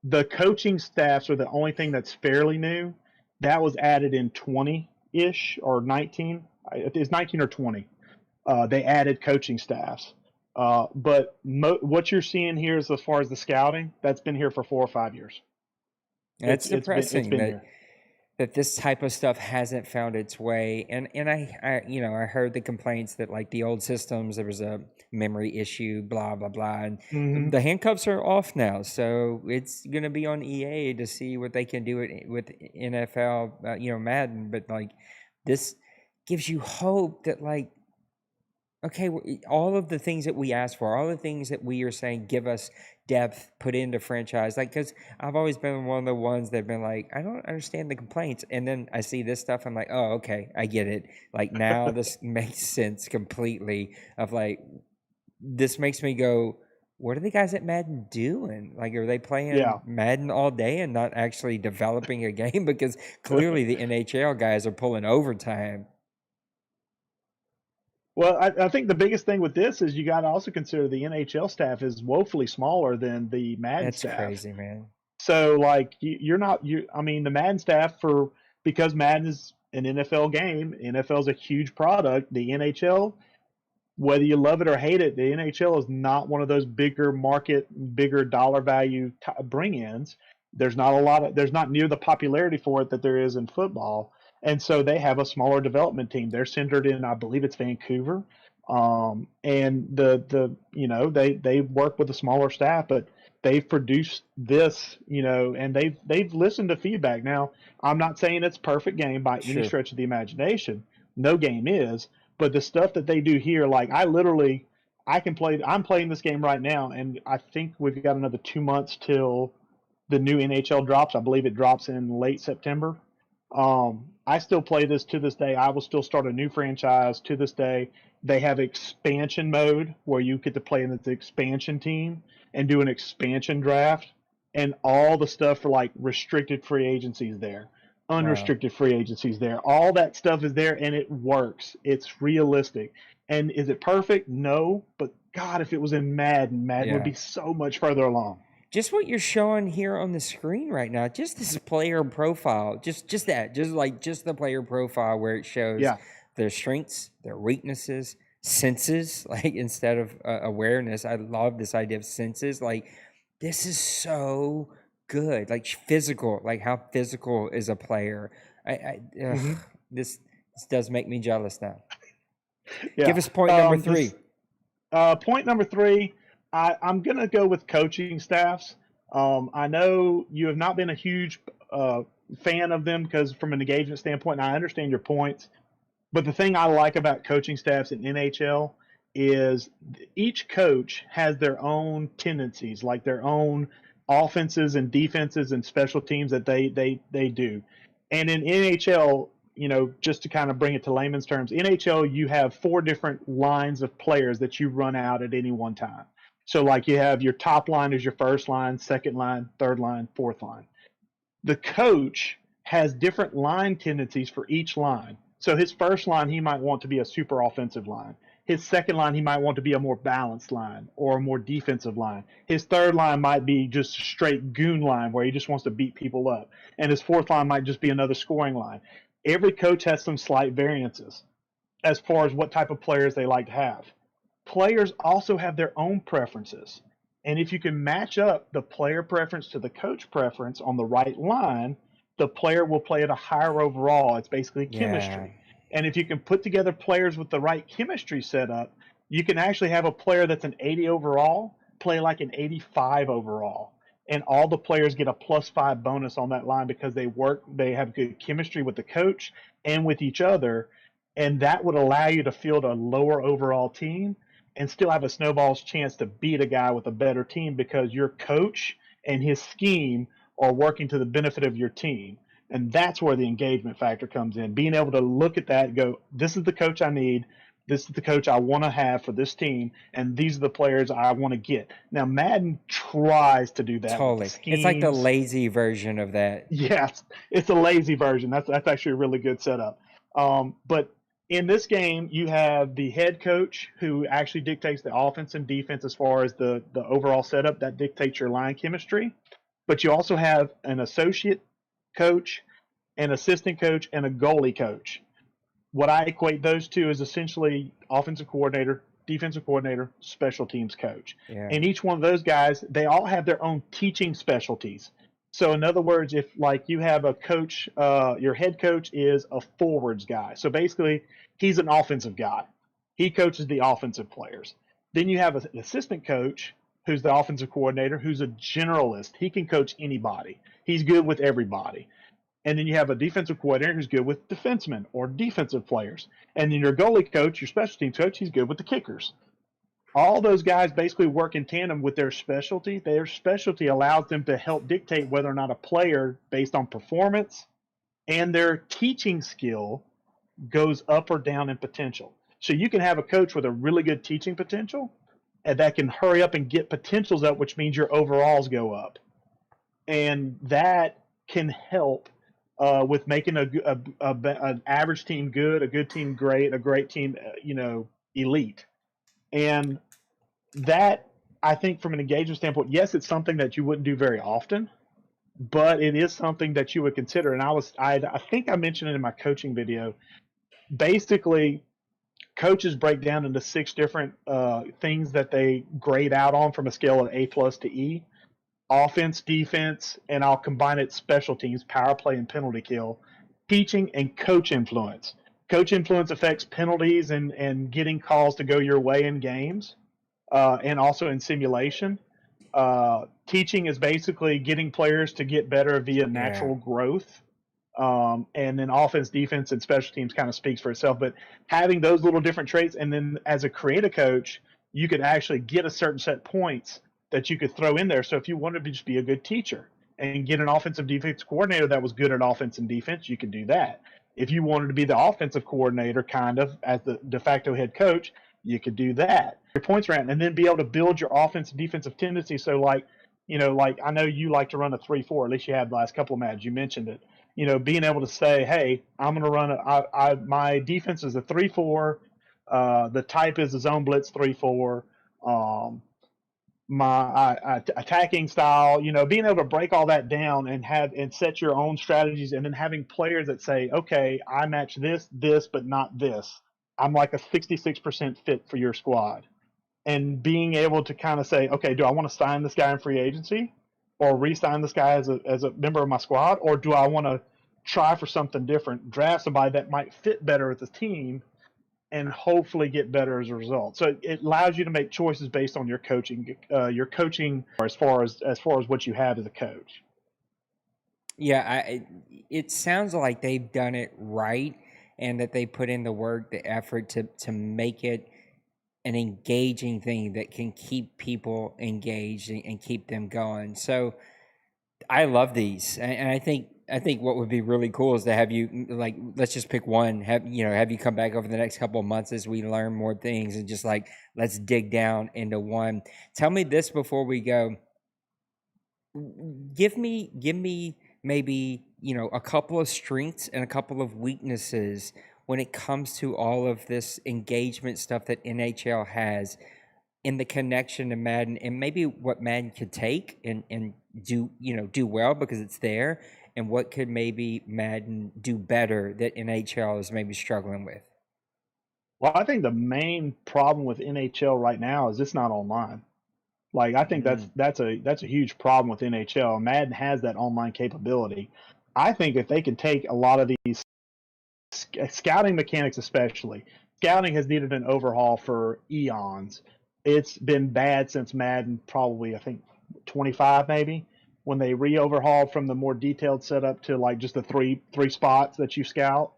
[SPEAKER 4] The coaching staffs are the only thing that's fairly new. That was added in 20-ish or 19. It's 19 or 20. They added coaching staffs. But what you're seeing here is, as far as the scouting, that's been here for 4 or 5 years.
[SPEAKER 3] It's depressing that this type of stuff hasn't found its way. And I heard the complaints that like the old systems, there was a memory issue, blah, blah, blah. And the handcuffs are off now. So it's going to be on EA to see what they can do with NFL, Madden. But like, this gives you hope that like, okay, all of the things that we ask for, all the things that we are saying, give us depth, put into franchise. Like, because I've always been one of the ones that have been like, I don't understand the complaints. And then I see this stuff, I'm like, oh, okay, I get it. Like, now this makes sense completely of like, this makes me go, what are the guys at Madden doing? Like, are they playing Madden all day and not actually developing a game? Because clearly the NHL guys are pulling overtime.
[SPEAKER 4] Well, I think the biggest thing with this is you got to also consider the NHL staff is woefully smaller than the Madden staff.
[SPEAKER 3] That's crazy, man.
[SPEAKER 4] So, like, I mean, the Madden staff, because Madden is an NFL game, NFL is a huge product. The NHL, whether you love it or hate it, the NHL is not one of those bigger market, bigger dollar value bring-ins. There's not near the popularity for it that there is in football. And so they have a smaller development team. They're centered in, I believe it's Vancouver. And they work with a smaller staff, but they've produced this, and they've listened to feedback. Now, I'm not saying it's a perfect game by any stretch of the imagination. No game is, but the stuff that they do here, like I'm playing this game right now, and I think we've got another 2 months till the new NHL drops. I believe it drops in late September. I still play this to this day. I will still start a new franchise to this day. They have expansion mode where you get to play in the expansion team and do an expansion draft. and all the stuff for like restricted free agencies there,
[SPEAKER 3] Wow.
[SPEAKER 4] unrestricted free agencies there. All that stuff is there and it works. It's realistic. And is it perfect? No, but God, if it was in Madden, Madden would
[SPEAKER 3] Yeah.
[SPEAKER 4] be so much further along.
[SPEAKER 3] Just what you're showing here on the screen right now, just this player profile, just the player profile where it shows
[SPEAKER 4] Yeah.
[SPEAKER 3] their strengths, their weaknesses, senses, like instead of awareness. I love this idea of senses. Like this is so good, like physical, like how physical is a player.
[SPEAKER 4] hmm
[SPEAKER 3] This does make me jealous now.
[SPEAKER 4] Yeah.
[SPEAKER 3] Give us point number 3.
[SPEAKER 4] Point number 3, I'm going to go with coaching staffs. I know you have not been a huge fan of them because from an engagement standpoint, and I understand your points. But the thing I like about coaching staffs in NHL is each coach has their own tendencies, like their own offenses and defenses and special teams that they do. And in NHL, just to kind of bring it to layman's terms, NHL, you have 4 different lines of players that you run out at any one time. So like you have your top line is your first line, second line, third line, fourth line. The coach has different line tendencies for each line. So his first line, he might want to be a super offensive line. His second line, he might want to be a more balanced line or a more defensive line. His third line might be just a straight goon line where he just wants to beat people up. And his fourth line might just be another scoring line. Every coach has some slight variances as far as what type of players they like to have. Players also have their own preferences. And if you can match up the player preference to the coach preference on the right line, the player will play at a higher overall. It's basically
[SPEAKER 3] Yeah.
[SPEAKER 4] chemistry. And if you can put together players with the right chemistry setup, you can actually have a player that's an 80 overall play like an 85 overall. And all the players get a +5 bonus on that line because they have good chemistry with the coach and with each other. And that would allow you to field a lower overall team and still have a snowball's chance to beat a guy with a better team because your coach and his scheme are working to the benefit of your team. And that's where the engagement factor comes in. Being able to look at that and go, this is the coach I need. This is the coach I want to have for this team. And these are the players I want to get. Now, Madden tries to do that
[SPEAKER 3] Totally.
[SPEAKER 4] with the schemes.
[SPEAKER 3] It's like the lazy version of that.
[SPEAKER 4] Yes, it's a lazy version. That's actually a really good setup. But in this game, you have the head coach who actually dictates the offense and defense as far as the overall setup. That dictates your line chemistry. But you also have an associate coach, an assistant coach, and a goalie coach. What I equate those two is essentially offensive coordinator, defensive coordinator, special teams coach.
[SPEAKER 3] Yeah.
[SPEAKER 4] And each one of those guys, they all have their own teaching specialties. So in other words, if like you have a coach, your head coach is a forwards guy. So basically, he's an offensive guy. He coaches the offensive players. Then you have an assistant coach who's the offensive coordinator, who's a generalist. He can coach anybody. He's good with everybody. And then you have a defensive coordinator who's good with defensemen or defensive players. And then your goalie coach, your special teams coach, he's good with the kickers. All those guys basically work in tandem with their specialty. Their specialty allows them to help dictate whether or not a player, based on performance and their teaching skill, goes up or down in potential. So you can have a coach with a really good teaching potential and that can hurry up and get potentials up, which means your overalls go up. And that can help with making an average team good, a good team great, a great team, elite. And that, I think, from an engagement standpoint, yes, it's something that you wouldn't do very often, but it is something that you would consider. And I think I mentioned it in my coaching video. Basically, coaches break down into 6 different things that they grade out on from a scale of A+ to E: offense, defense, and I'll combine it special teams, power play, and penalty kill, teaching, and coach influence. Coach influence affects penalties and getting calls to go your way in games, and also in simulation. Teaching is basically getting players to get better via natural growth. And then offense, defense, and special teams kind of speaks for itself. But having those little different traits, and then as a creative coach, you could actually get a certain set points that you could throw in there. So if you wanted to just be a good teacher and get an offensive defense coordinator that was good at offense and defense, you could do that. If you wanted to be the offensive coordinator kind of as the de facto head coach, you could do that. Your points around, and then be able to build your offensive defensive tendencies. So like Like I know you like to run a 3-4. At least you have the last couple of matches. You mentioned it. Being able to say, "Hey, I'm going to run my defense is a 3-4. The type is a zone blitz 3-4. Um, my attacking style. Being able to break all that down and set your own strategies, and then having players that say, "Okay, I match this, but not this. I'm like a 66% fit for your squad." And being able to kind of say, okay, do I want to sign this guy in free agency or re-sign this guy as a member of my squad, or do I want to try for something different, draft somebody that might fit better with the team and hopefully get better as a result. So it allows you to make choices based on your coaching as far as what you have as a coach.
[SPEAKER 3] Yeah, it sounds like they've done it right, and that they put in the work, the effort to make it an engaging thing that can keep people engaged and keep them going. So I love these, and I think what would be really cool is to have you, like, let's just pick one. Have you come back over the next couple of months as we learn more things, and just like let's dig down into one. Tell me this before we go. Give me maybe a couple of strengths and a couple of weaknesses when it comes to all of this engagement stuff that NHL has in the connection to Madden, and maybe what Madden could take and do well because it's there, and what could maybe Madden do better that NHL is maybe struggling with.
[SPEAKER 4] Well, I think the main problem with NHL right now is it's not online. Like I think
[SPEAKER 3] Mm.
[SPEAKER 4] that's a huge problem with NHL. Madden has that online capability. I think if they can take a lot of these scouting mechanics, especially scouting, has needed an overhaul for eons. It's been bad since Madden, probably I think 25 maybe, when they re-overhauled from the more detailed setup to like just the three spots that you scout.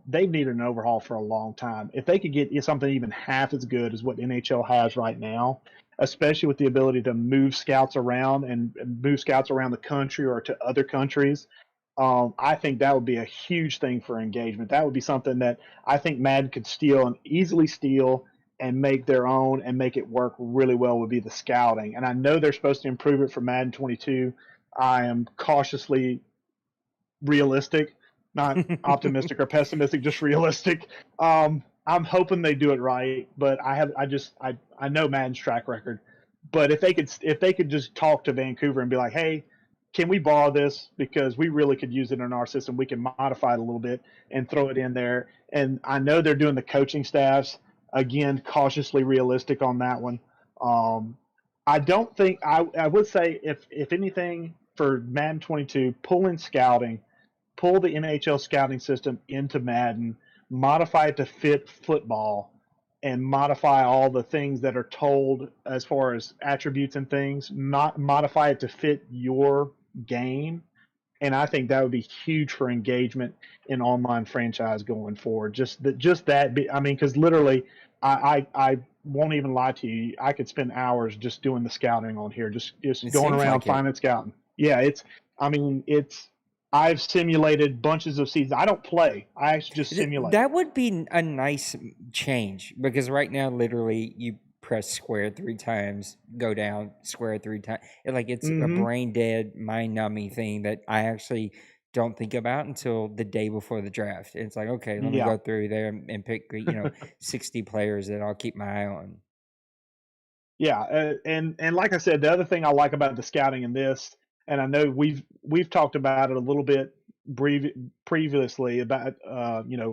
[SPEAKER 4] They've needed an overhaul for a long time. If they could get something even half as good as what NHL has right now, especially with the ability to move scouts around and move scouts around the country or to other countries, I think that would be a huge thing for engagement. That would be something that I think Madden could steal and easily steal and make their own and make it work really well, would be the scouting. And I know they're supposed to improve it for Madden 22. I am cautiously realistic, not optimistic or pessimistic, just realistic. I'm hoping they do it right, but I know Madden's track record. But if they could just talk to Vancouver and be like, hey, can we borrow this because we really could use it in our system? We can modify it a little bit and throw it in there. And I know they're doing the coaching staffs, again, cautiously realistic on that one. I don't think I would say if anything for Madden 22, pull in scouting, pull the NHL scouting system into Madden, modify it to fit football, and modify all the things that are told as far as attributes and things, modify it to fit your game. And I think that would be huge for engagement in online franchise going forward. I mean, because literally, I won't even lie to you. I could spend hours just doing the scouting on here, just
[SPEAKER 3] It
[SPEAKER 4] going
[SPEAKER 3] seems
[SPEAKER 4] around
[SPEAKER 3] like it.
[SPEAKER 4] finding scouting. Yeah, I mean, I've simulated bunches of seasons. I don't play. I actually just simulate.
[SPEAKER 3] That would be a nice change, because right now, literally, you press square 3 times, go down, square 3 times. It's a
[SPEAKER 4] Mm-hmm.
[SPEAKER 3] brain dead, mind numbing thing that I actually don't think about until the day before the draft. It's like, okay, let me
[SPEAKER 4] Yeah.
[SPEAKER 3] go through there and pick 60 players that I'll keep my eye on.
[SPEAKER 4] Yeah, and like I said, the other thing I like about the scouting in this, and I know we've talked about it a little bit previously about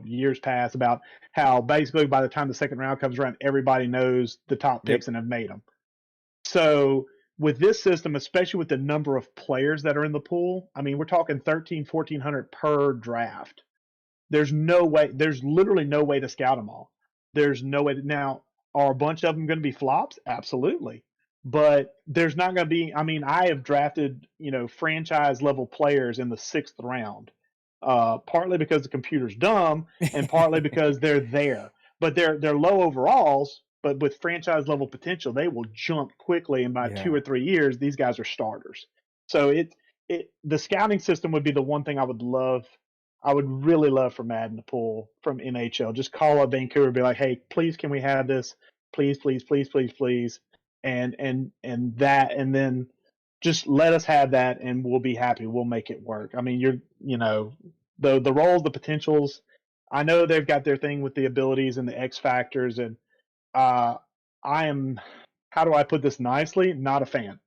[SPEAKER 4] years past, about how basically by the time the second round comes around, everybody knows the top
[SPEAKER 3] Yep.
[SPEAKER 4] picks and have made them. So with this system, especially with the number of players that are in the pool, I mean we're talking 1,400 per draft. There's literally no way to scout them all. There's no way to, now, are a bunch of them going to be flops? Absolutely. But there's not going to be, I mean, I have drafted, franchise level players in the 6th round, partly because the computer's dumb and partly because they're there. But they're low overalls, but with franchise level potential, they will jump quickly. And by
[SPEAKER 3] Yeah.
[SPEAKER 4] 2 or 3 years, these guys are starters. So the scouting system would be the one thing I would really love for Madden to pull from NHL. Just call up Vancouver, be like, "Hey, please, can we have this? Please, please, please, please, please." And then just let us have that, and we'll be happy. We'll make it work. I mean, the roles, the potentials. I know they've got their thing with the abilities and the X factors, and uh, I am. How do I put this nicely? Not a fan.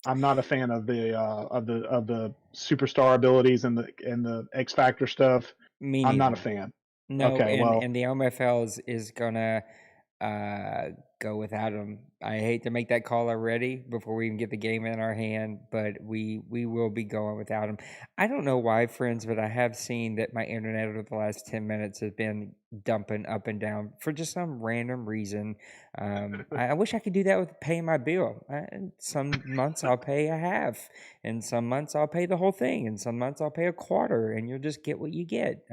[SPEAKER 4] I'm not a fan of the superstar abilities and the X factor stuff.
[SPEAKER 3] Me
[SPEAKER 4] I'm not a
[SPEAKER 3] neither.
[SPEAKER 4] fan.
[SPEAKER 3] No,
[SPEAKER 4] Okay, well,
[SPEAKER 3] and the OMFL is gonna go without him. I hate to make that call already before we even get the game in our hand, but we will be going without him. I don't know why, friends, but I have seen that my internet over the last 10 minutes has been dumping up and down for just some random reason. I wish I could do that with paying my bill. Some months I'll pay a half, and some months I'll pay the whole thing, and some months I'll pay a quarter, and you'll just get what you get.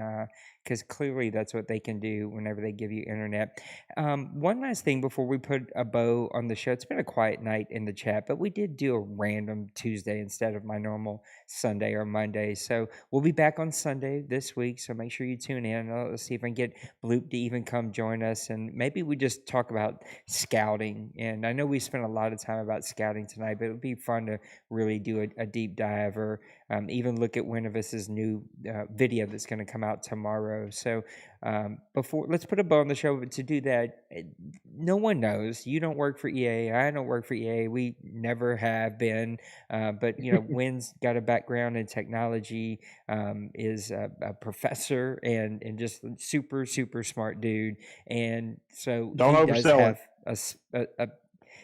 [SPEAKER 3] Because clearly that's what they can do whenever they give you internet. One last thing before we put a bow on the show. It's been a quiet night in the chat, but we did do a random Tuesday instead of my normal Sunday or Monday. So we'll be back on Sunday this week. So make sure you tune in. Let's see if I can get Bloop to even come join us. And maybe we just talk about scouting. And I know we spent a lot of time about scouting tonight, but it would be fun to really do a deep dive or even look at Winovus's new video that's going to come out tomorrow. So before, let's put a bow on the show. But to do that, no one knows. You don't work for EA. I don't work for EA. We never have been. But Wynn's got a background in technology. Is a professor and just super super smart dude. And so
[SPEAKER 4] don't
[SPEAKER 3] he does
[SPEAKER 4] oversell
[SPEAKER 3] have
[SPEAKER 4] it.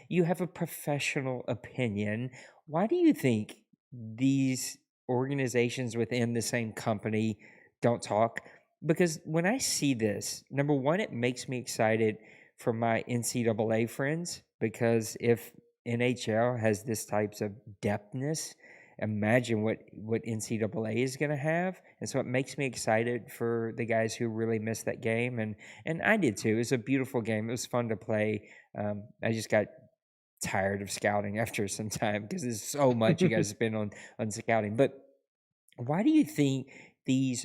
[SPEAKER 3] you have a professional opinion. Why do you think these organizations within the same company don't talk? Because when I see this, number one, it makes me excited for my NCAA friends, because if NHL has this types of depthness, imagine what NCAA is going to have. And so it makes me excited for the guys who really missed that game, and I did too. It was a beautiful game. It was fun to play. I just got tired of scouting after some time because there's so much you guys spend on scouting. But why do you think these,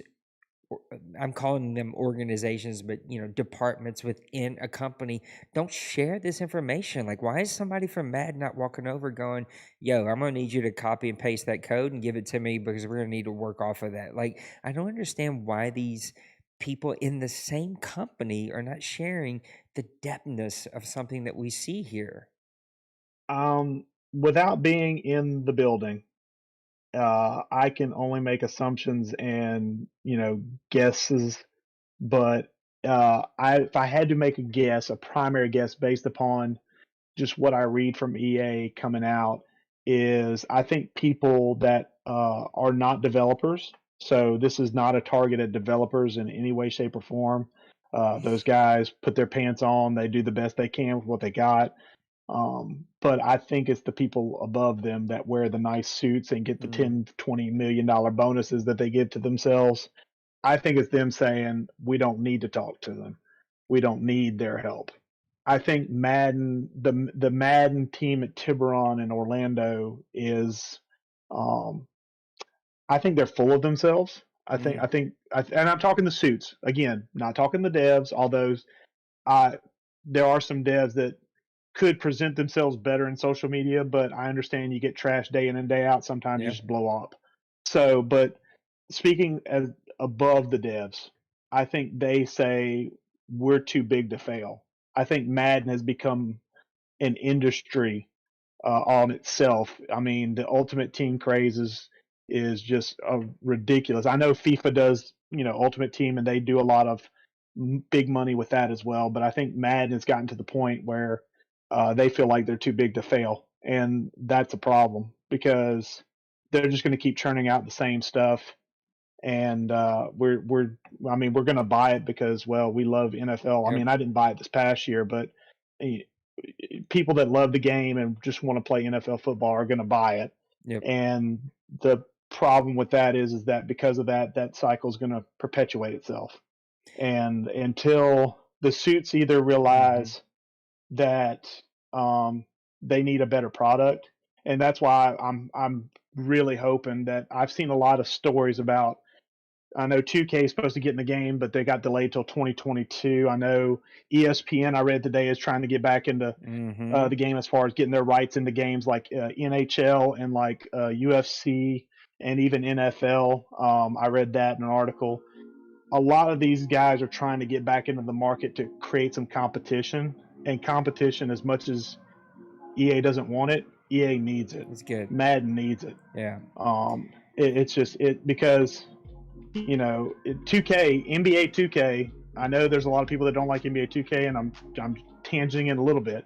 [SPEAKER 3] I'm calling them organizations, but departments within a company don't share this information? Like, why is somebody from Madden not walking over going, yo, I'm gonna need you to copy and paste that code and give it to me because we're gonna need to work off of that? Like, I don't understand why these people in the same company are not sharing the depthness of something that we see here.
[SPEAKER 4] Without being in the building, I can only make assumptions and guesses. But if I had to make a guess, a primary guess based upon just what I read from EA coming out, is I think people that are not developers. So this is not a target at developers in any way, shape, or form. Those guys put their pants on. They do the best they can with what they got. But I think it's the people above them that wear the nice suits and get the $10-20 million bonuses that they give to themselves. I think it's them saying, we don't need to talk to them. We don't need their help. I think Madden, the Madden team at Tiburon in Orlando is, I think they're full of themselves. And I'm talking the suits again, not talking the devs. Although there are some devs that could present themselves better in social media, but I understand you get trash day in and day out. Sometimes you just blow up. So, but speaking as above the devs, I think they say we're too big to fail. I think Madden has become an industry on itself. I mean, the Ultimate Team craze is just ridiculous. I know FIFA does, Ultimate Team, and they do a lot of big money with that as well. But I think Madden has gotten to the point where they feel like they're too big to fail, and that's a problem because they're just going to keep churning out the same stuff. And we're going to buy it because, well, we love NFL. I
[SPEAKER 3] Yep.
[SPEAKER 4] mean, I didn't buy it this past year, but people that love the game and just want to play NFL football are going to buy it.
[SPEAKER 3] Yep.
[SPEAKER 4] And the problem with that is that because of that cycle is going to perpetuate itself. And until the suits either realize that they need a better product, and that's why I'm really hoping that I've seen a lot of stories about I know 2K is supposed to get in the game, but they got delayed till 2022. I know ESPN, I read today, is trying to get back into the game as far as getting their rights into games like NHL and like UFC and even NFL. I read that in an article. A lot of these guys are trying to get back into the market to create some competition. And competition, as much as EA doesn't want it, EA needs it.
[SPEAKER 3] It's good.
[SPEAKER 4] Madden needs it.
[SPEAKER 3] Yeah.
[SPEAKER 4] It's just because 2K, NBA 2K. I know there's a lot of people that don't like NBA 2K, and I'm tangenting it a little bit.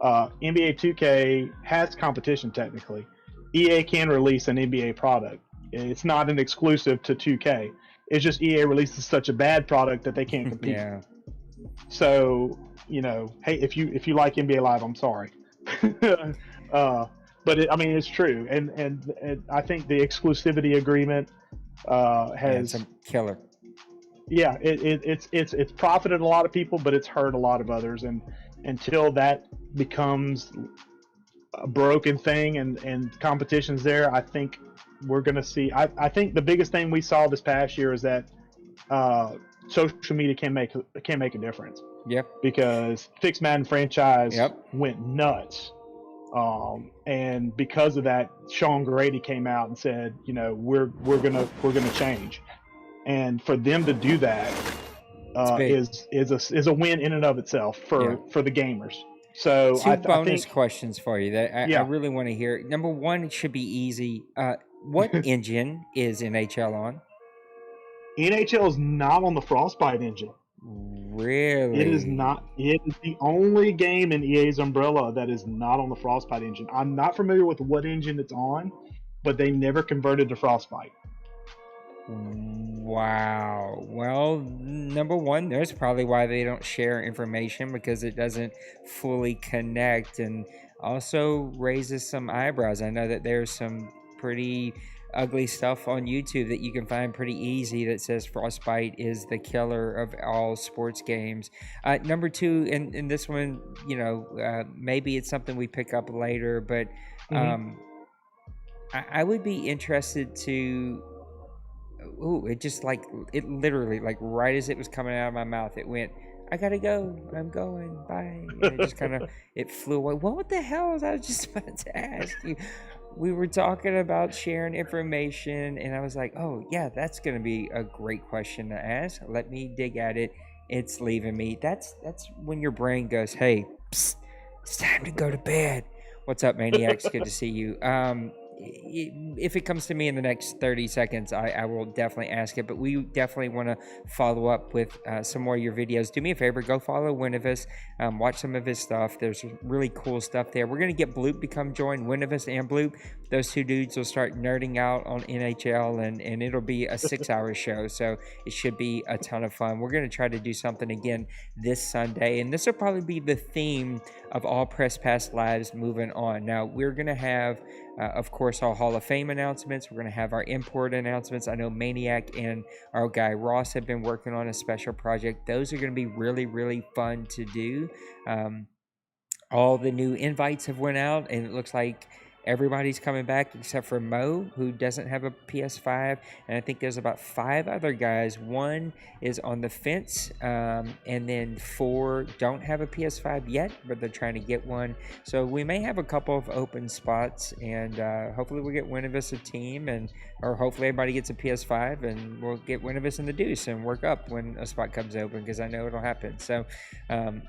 [SPEAKER 4] NBA 2K has competition technically. EA can release an NBA product. It's not an exclusive to 2K. It's just EA releases such a bad product that they can't compete.
[SPEAKER 3] Yeah.
[SPEAKER 4] So hey, if you like NBA Live, I'm sorry. But it's true, and I think the exclusivity agreement has
[SPEAKER 3] some killer.
[SPEAKER 4] Yeah, it's profited a lot of people, but it's hurt a lot of others, and until that becomes a broken thing and competition's there, I think we're going to see. I think the biggest thing we saw this past year is that social media can make a difference.
[SPEAKER 3] Yep.
[SPEAKER 4] Because Fix Madden franchise went nuts. And because of that, Sean Grady came out and said, we're gonna change, and for them to do that is a win in and of itself for the gamers. So
[SPEAKER 3] two bonus questions for you that I really want to hear. Number one, it should be easy. What engine is NHL on?
[SPEAKER 4] NHL is not on the Frostbite engine.
[SPEAKER 3] Really?
[SPEAKER 4] It is not. It is the only game in EA's umbrella that is not on the Frostbite engine. I'm not familiar with what engine it's on, but they never converted to Frostbite.
[SPEAKER 3] Wow. Well, number one, there's probably why they don't share information, because it doesn't fully connect, and also raises some eyebrows. I know that there's some pretty ugly stuff on YouTube that you can find pretty easy that says Frostbite is the killer of all sports games. Number two, and this one, maybe it's something we pick up later, but I would be interested to. It literally, like right as it was coming out of my mouth, it went, I gotta go, I'm going, bye. And it just kind of, it flew away. What the hell was I just about to ask you? We were talking about sharing information, and I was like, oh yeah, that's gonna be a great question to ask. Let me dig at it. It's leaving me. That's when your brain goes, hey, psst, it's time to go to bed. What's up, Maniacs? Good to see you. If it comes to me in the next 30 seconds, I will definitely ask it, but we definitely want to follow up with some more of your videos. Do me a favor, go follow Winivus, watch some of his stuff. There's really cool stuff there. We're going to get Bloop to come join, Winivus and Bloop. Those two dudes will start nerding out on NHL, and it'll be a 6-hour show, so it should be a ton of fun. We're going to try to do something again this Sunday, and this will probably be the theme of all Press Pass Lives moving on. Now, we're going to have of course, our Hall of Fame announcements. We're going to have our import announcements. I know Maniac and our guy Ross have been working on a special project. Those are going to be really, really fun to do. All the new invites have went out, and it looks like everybody's coming back except for Mo, who doesn't have a PS5, and I think there's about 5 other guys. 1 is on the fence, and then 4 don't have a PS5 yet, but they're trying to get one. So we may have a couple of open spots, and hopefully we'll get Winivus a team, or hopefully everybody gets a PS5, and we'll get Winivus in the deuce and work up when a spot comes open, because I know it'll happen. So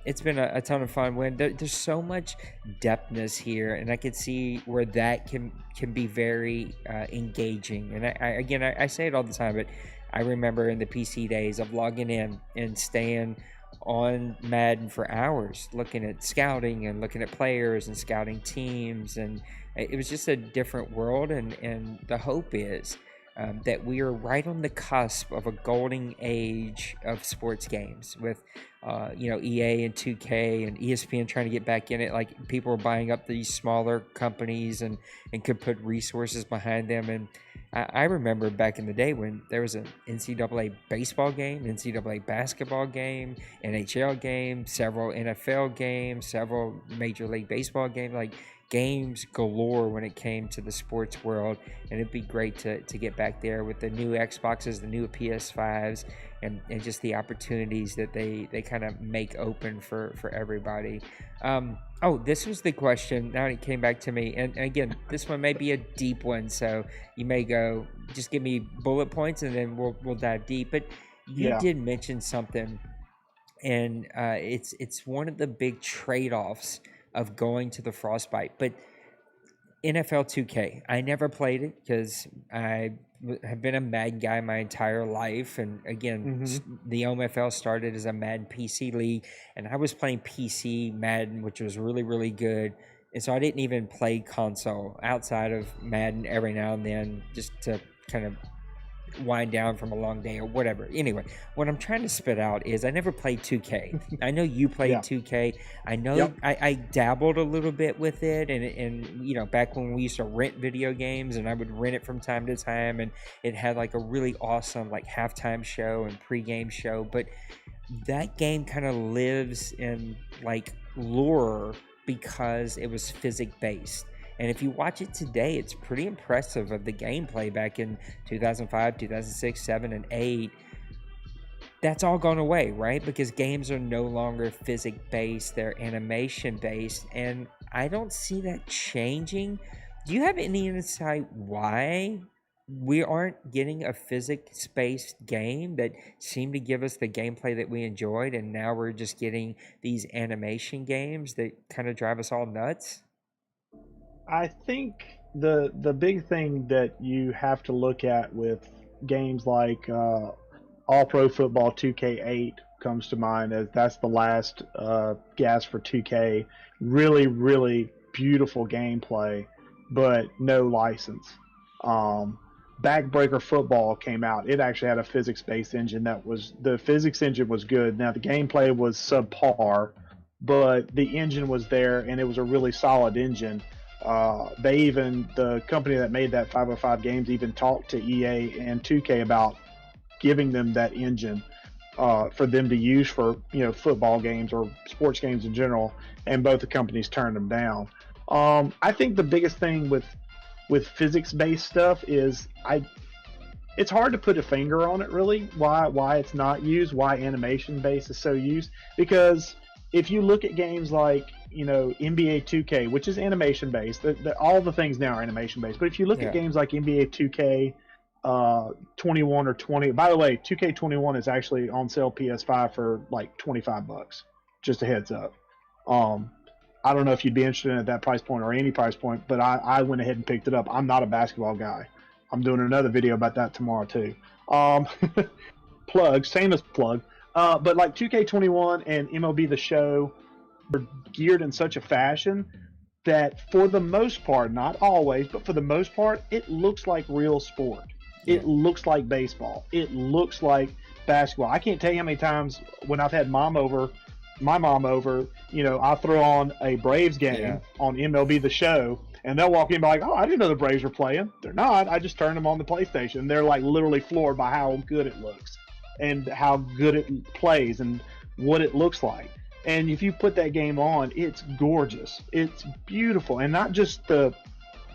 [SPEAKER 3] it's been a ton of fun. There's so much depthness here, and I could see where that can be very engaging. And I say it all the time, but I remember in the PC days of logging in and staying on Madden for hours, looking at scouting and looking at players and scouting teams, and it was just a different world. And the hope is that we are right on the cusp of a golden age of sports games with EA and 2K and ESPN trying to get back in it. Like, people are buying up these smaller companies and could put resources behind them. And I remember back in the day when there was an NCAA baseball game, NCAA basketball game, NHL game, several NFL games, several Major League Baseball games. Like, games galore when it came to the sports world, and it'd be great to get back there with the new Xboxes, the new PS5s, and just the opportunities that they kind of make open for everybody. Oh, this was the question. Now it came back to me, and again, this one may be a deep one, so you may go, just give me bullet points, and then we'll dive deep. But you did mention something, and it's one of the big trade-offs of going to the Frostbite. But NFL 2K, I never played it because I have been a Madden guy my entire life, and again, the OMFL started as a Madden PC league, and I was playing PC Madden, which was really, really good. And so I didn't even play console outside of Madden every now and then, just to kind of wind down from a long day or whatever. Anyway, what I'm trying to spit out is I never played 2K. I know you played 2K. I know I dabbled a little bit with it, and you know, back when we used to rent video games, and I would rent it from time to time, and it had like a really awesome like halftime show and pregame show. But that game kind of lives in like lore because it was physics based. And if you watch it today, it's pretty impressive of the gameplay back in 2005, 2006, 7, and 8. That's all gone away, right? Because games are no longer physics-based, they're animation-based, and I don't see that changing. Do you have any insight why we aren't getting a physics-based game that seemed to give us the gameplay that we enjoyed, and now we're just getting these animation games that kind of drive us all nuts?
[SPEAKER 4] I think the big thing that you have to look at with games like All Pro Football 2K8 comes to mind, as that's the last gas for 2K. Really, really beautiful gameplay, but no license. Backbreaker Football came out. It actually had a physics-based engine the physics engine was good. Now the gameplay was subpar, but the engine was there, and it was a really solid engine. The company that made that 505 Games even talked to EA and 2K about giving them that engine for them to use for, you know, football games or sports games in general, and both the companies turned them down. I think the biggest thing with physics-based stuff is it's hard to put a finger on it really, why it's not used, why animation-based is so used, because if you look at games like, you know, NBA 2K, which is animation based, all the things now are animation based. But if you look at games like NBA 2K 21 or 20, by the way, 2K21 is actually on sale PS5 for like $25. Just a heads up. I don't know if you'd be interested in at that price point or any price point, but I went ahead and picked it up. I'm not a basketball guy. I'm doing another video about that tomorrow too. Shameless plug. But like 2K21 and MLB The Show are geared in such a fashion that for the most part, not always, but for the most part, it looks like real sport. It looks like baseball. It looks like basketball. I can't tell you how many times when I've had my mom over, you know, I throw on a Braves game on MLB The Show, and they'll walk in and be like, oh, I didn't know the Braves were playing. They're not. I just turned them on the PlayStation. They're like literally floored by how good it looks and how good it plays and what it looks like. And if you put that game on, it's gorgeous. It's beautiful. And not just the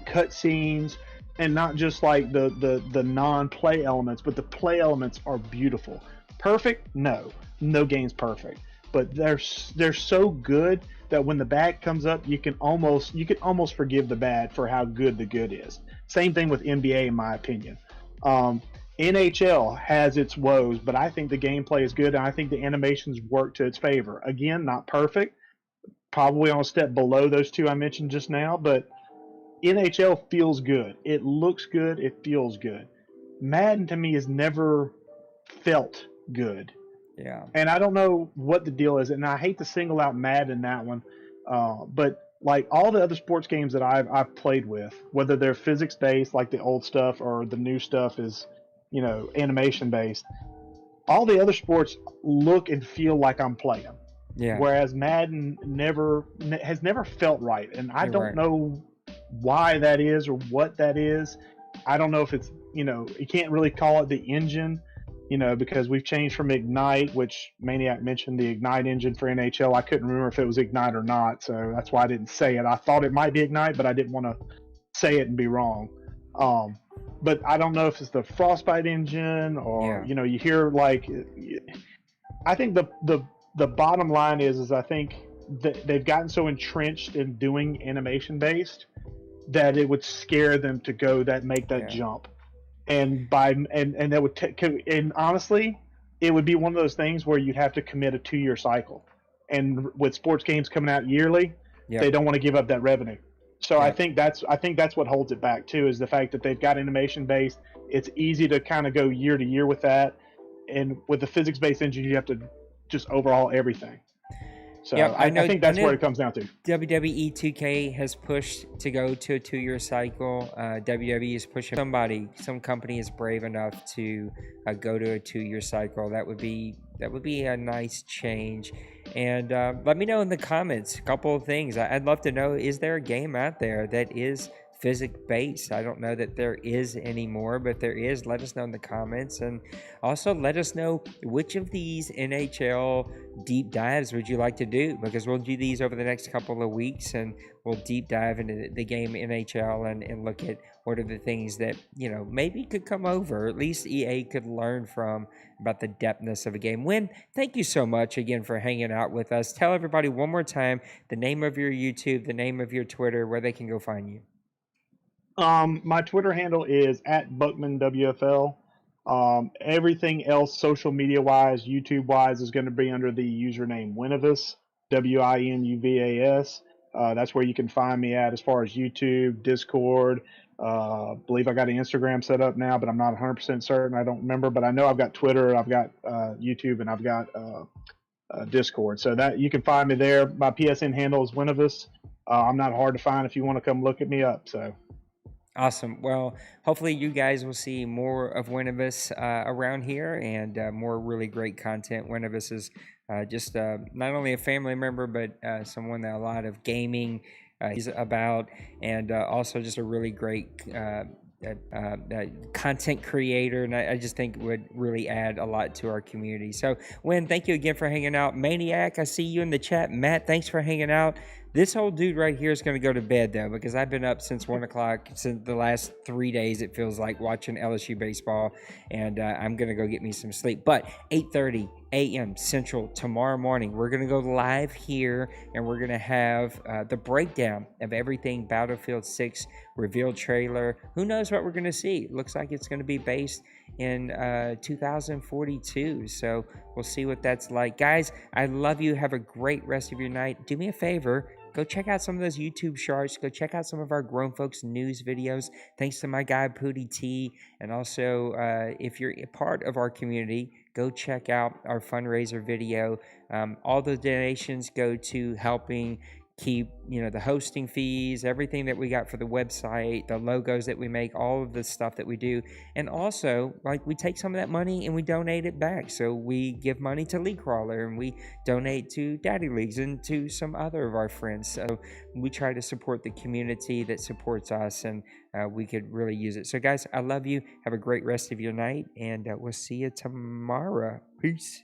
[SPEAKER 4] cutscenes and not just like the non-play elements, but the play elements are beautiful. Perfect? No. No game's perfect. But they're so good that when the bad comes up, you can almost forgive the bad for how good the good is. Same thing with NBA, in my opinion. NHL has its woes, but I think the gameplay is good, and I think the animations work to its favor. Again, not perfect, probably on a step below those two I mentioned just now, but NHL feels good. It looks good. It feels good. Madden, to me, has never felt good.
[SPEAKER 3] Yeah.
[SPEAKER 4] And I don't know what the deal is, and I hate to single out Madden in that one, but like all the other sports games that I've played with, whether they're physics-based, like the old stuff, or the new stuff is, you know, animation-based, all the other sports look and feel like I'm playing.
[SPEAKER 3] Yeah.
[SPEAKER 4] Whereas Madden has never felt right, and I don't know why that is or what that is. I don't know if it's, you know, you can't really call it the engine. because we've changed from Ignite, which Maniac mentioned the Ignite engine for NHL. I couldn't remember if it was Ignite or not, so that's why I didn't say it. I thought it might be Ignite, but I didn't want to say it and be wrong. But I don't know if it's the Frostbite engine or you hear like. I think the bottom line is I think that they've gotten so entrenched in doing animation based that it would scare them to make that jump. And that would and honestly, it would be one of those things where you'd have to commit a 2-year cycle. And with sports games coming out yearly, they don't want to give up that revenue. So I think that's what holds it back too, is the fact that they've got animation based. It's easy to kind of go year to year with that, and with the physics based engine, you have to just overhaul everything. So I think that's where it comes down to.
[SPEAKER 3] WWE 2K has pushed to go to a 2-year cycle. WWE is pushing. Some company is brave enough to go to a 2-year cycle. That would be a nice change. And let me know in the comments a couple of things. I'd love to know, is there a game out there that is physics based? I don't know that there is anymore, but there is. Let us know in the comments, and also let us know which of these NHL deep dives would you like to do, because we'll do these over the next couple of weeks, and we'll deep dive into the game NHL and look at what are the things that maybe could come over, at least EA could learn from, about the depthness of a game. Win, thank you so much again for hanging out with us. Tell everybody one more time the name of your YouTube, the name of your Twitter, where they can go find you.
[SPEAKER 4] My Twitter handle is @BuckmanWFL. Everything else, social media wise, YouTube wise, is going to be under the username Winuvas, WINUVAS. That's where you can find me at as far as YouTube, Discord. Believe I got an Instagram set up now, but I'm not 100% certain. I don't remember, but I know I've got Twitter, I've got YouTube, and I've got Discord. So that you can find me there. My PSN handle is Winuvas. I'm not hard to find if you want to come look at me up. So.
[SPEAKER 3] Awesome. Well, hopefully you guys will see more of Winuvas around here, and more really great content. Winuvas is just not only a family member, but someone that a lot of gaming is about, and also just a really great content creator, and I just think would really add a lot to our community. So, Win, thank you again for hanging out. Maniac, I see you in the chat. Matt, thanks for hanging out. This whole dude right here is going to go to bed, though, because I've been up since 1 o'clock, since the last 3 days, it feels like, watching LSU baseball, and I'm going to go get me some sleep. But 8:30 a.m. Central tomorrow morning, we're going to go live here, and we're going to have the breakdown of everything Battlefield 6 reveal trailer. Who knows what we're going to see? It looks like it's going to be based in 2042, so we'll see what that's like. Guys, I love you. Have a great rest of your night. Do me a favor. Go check out some of those YouTube shorts. Go check out some of our GrownFolks news videos. Thanks to my guy, Pootie T. And also, if you're a part of our community, go check out our fundraiser video. All the donations go to helping keep the hosting fees, everything that we got for the website, the logos that we make, all of the stuff that we do. And also, like, we take some of that money and we donate it back. So we give money to League Crawler, and we donate to Daddy Leagues and to some other of our friends. So we try to support the community that supports us, and we could really use it. So guys, I love you. Have a great rest of your night, and we'll see you tomorrow. Peace.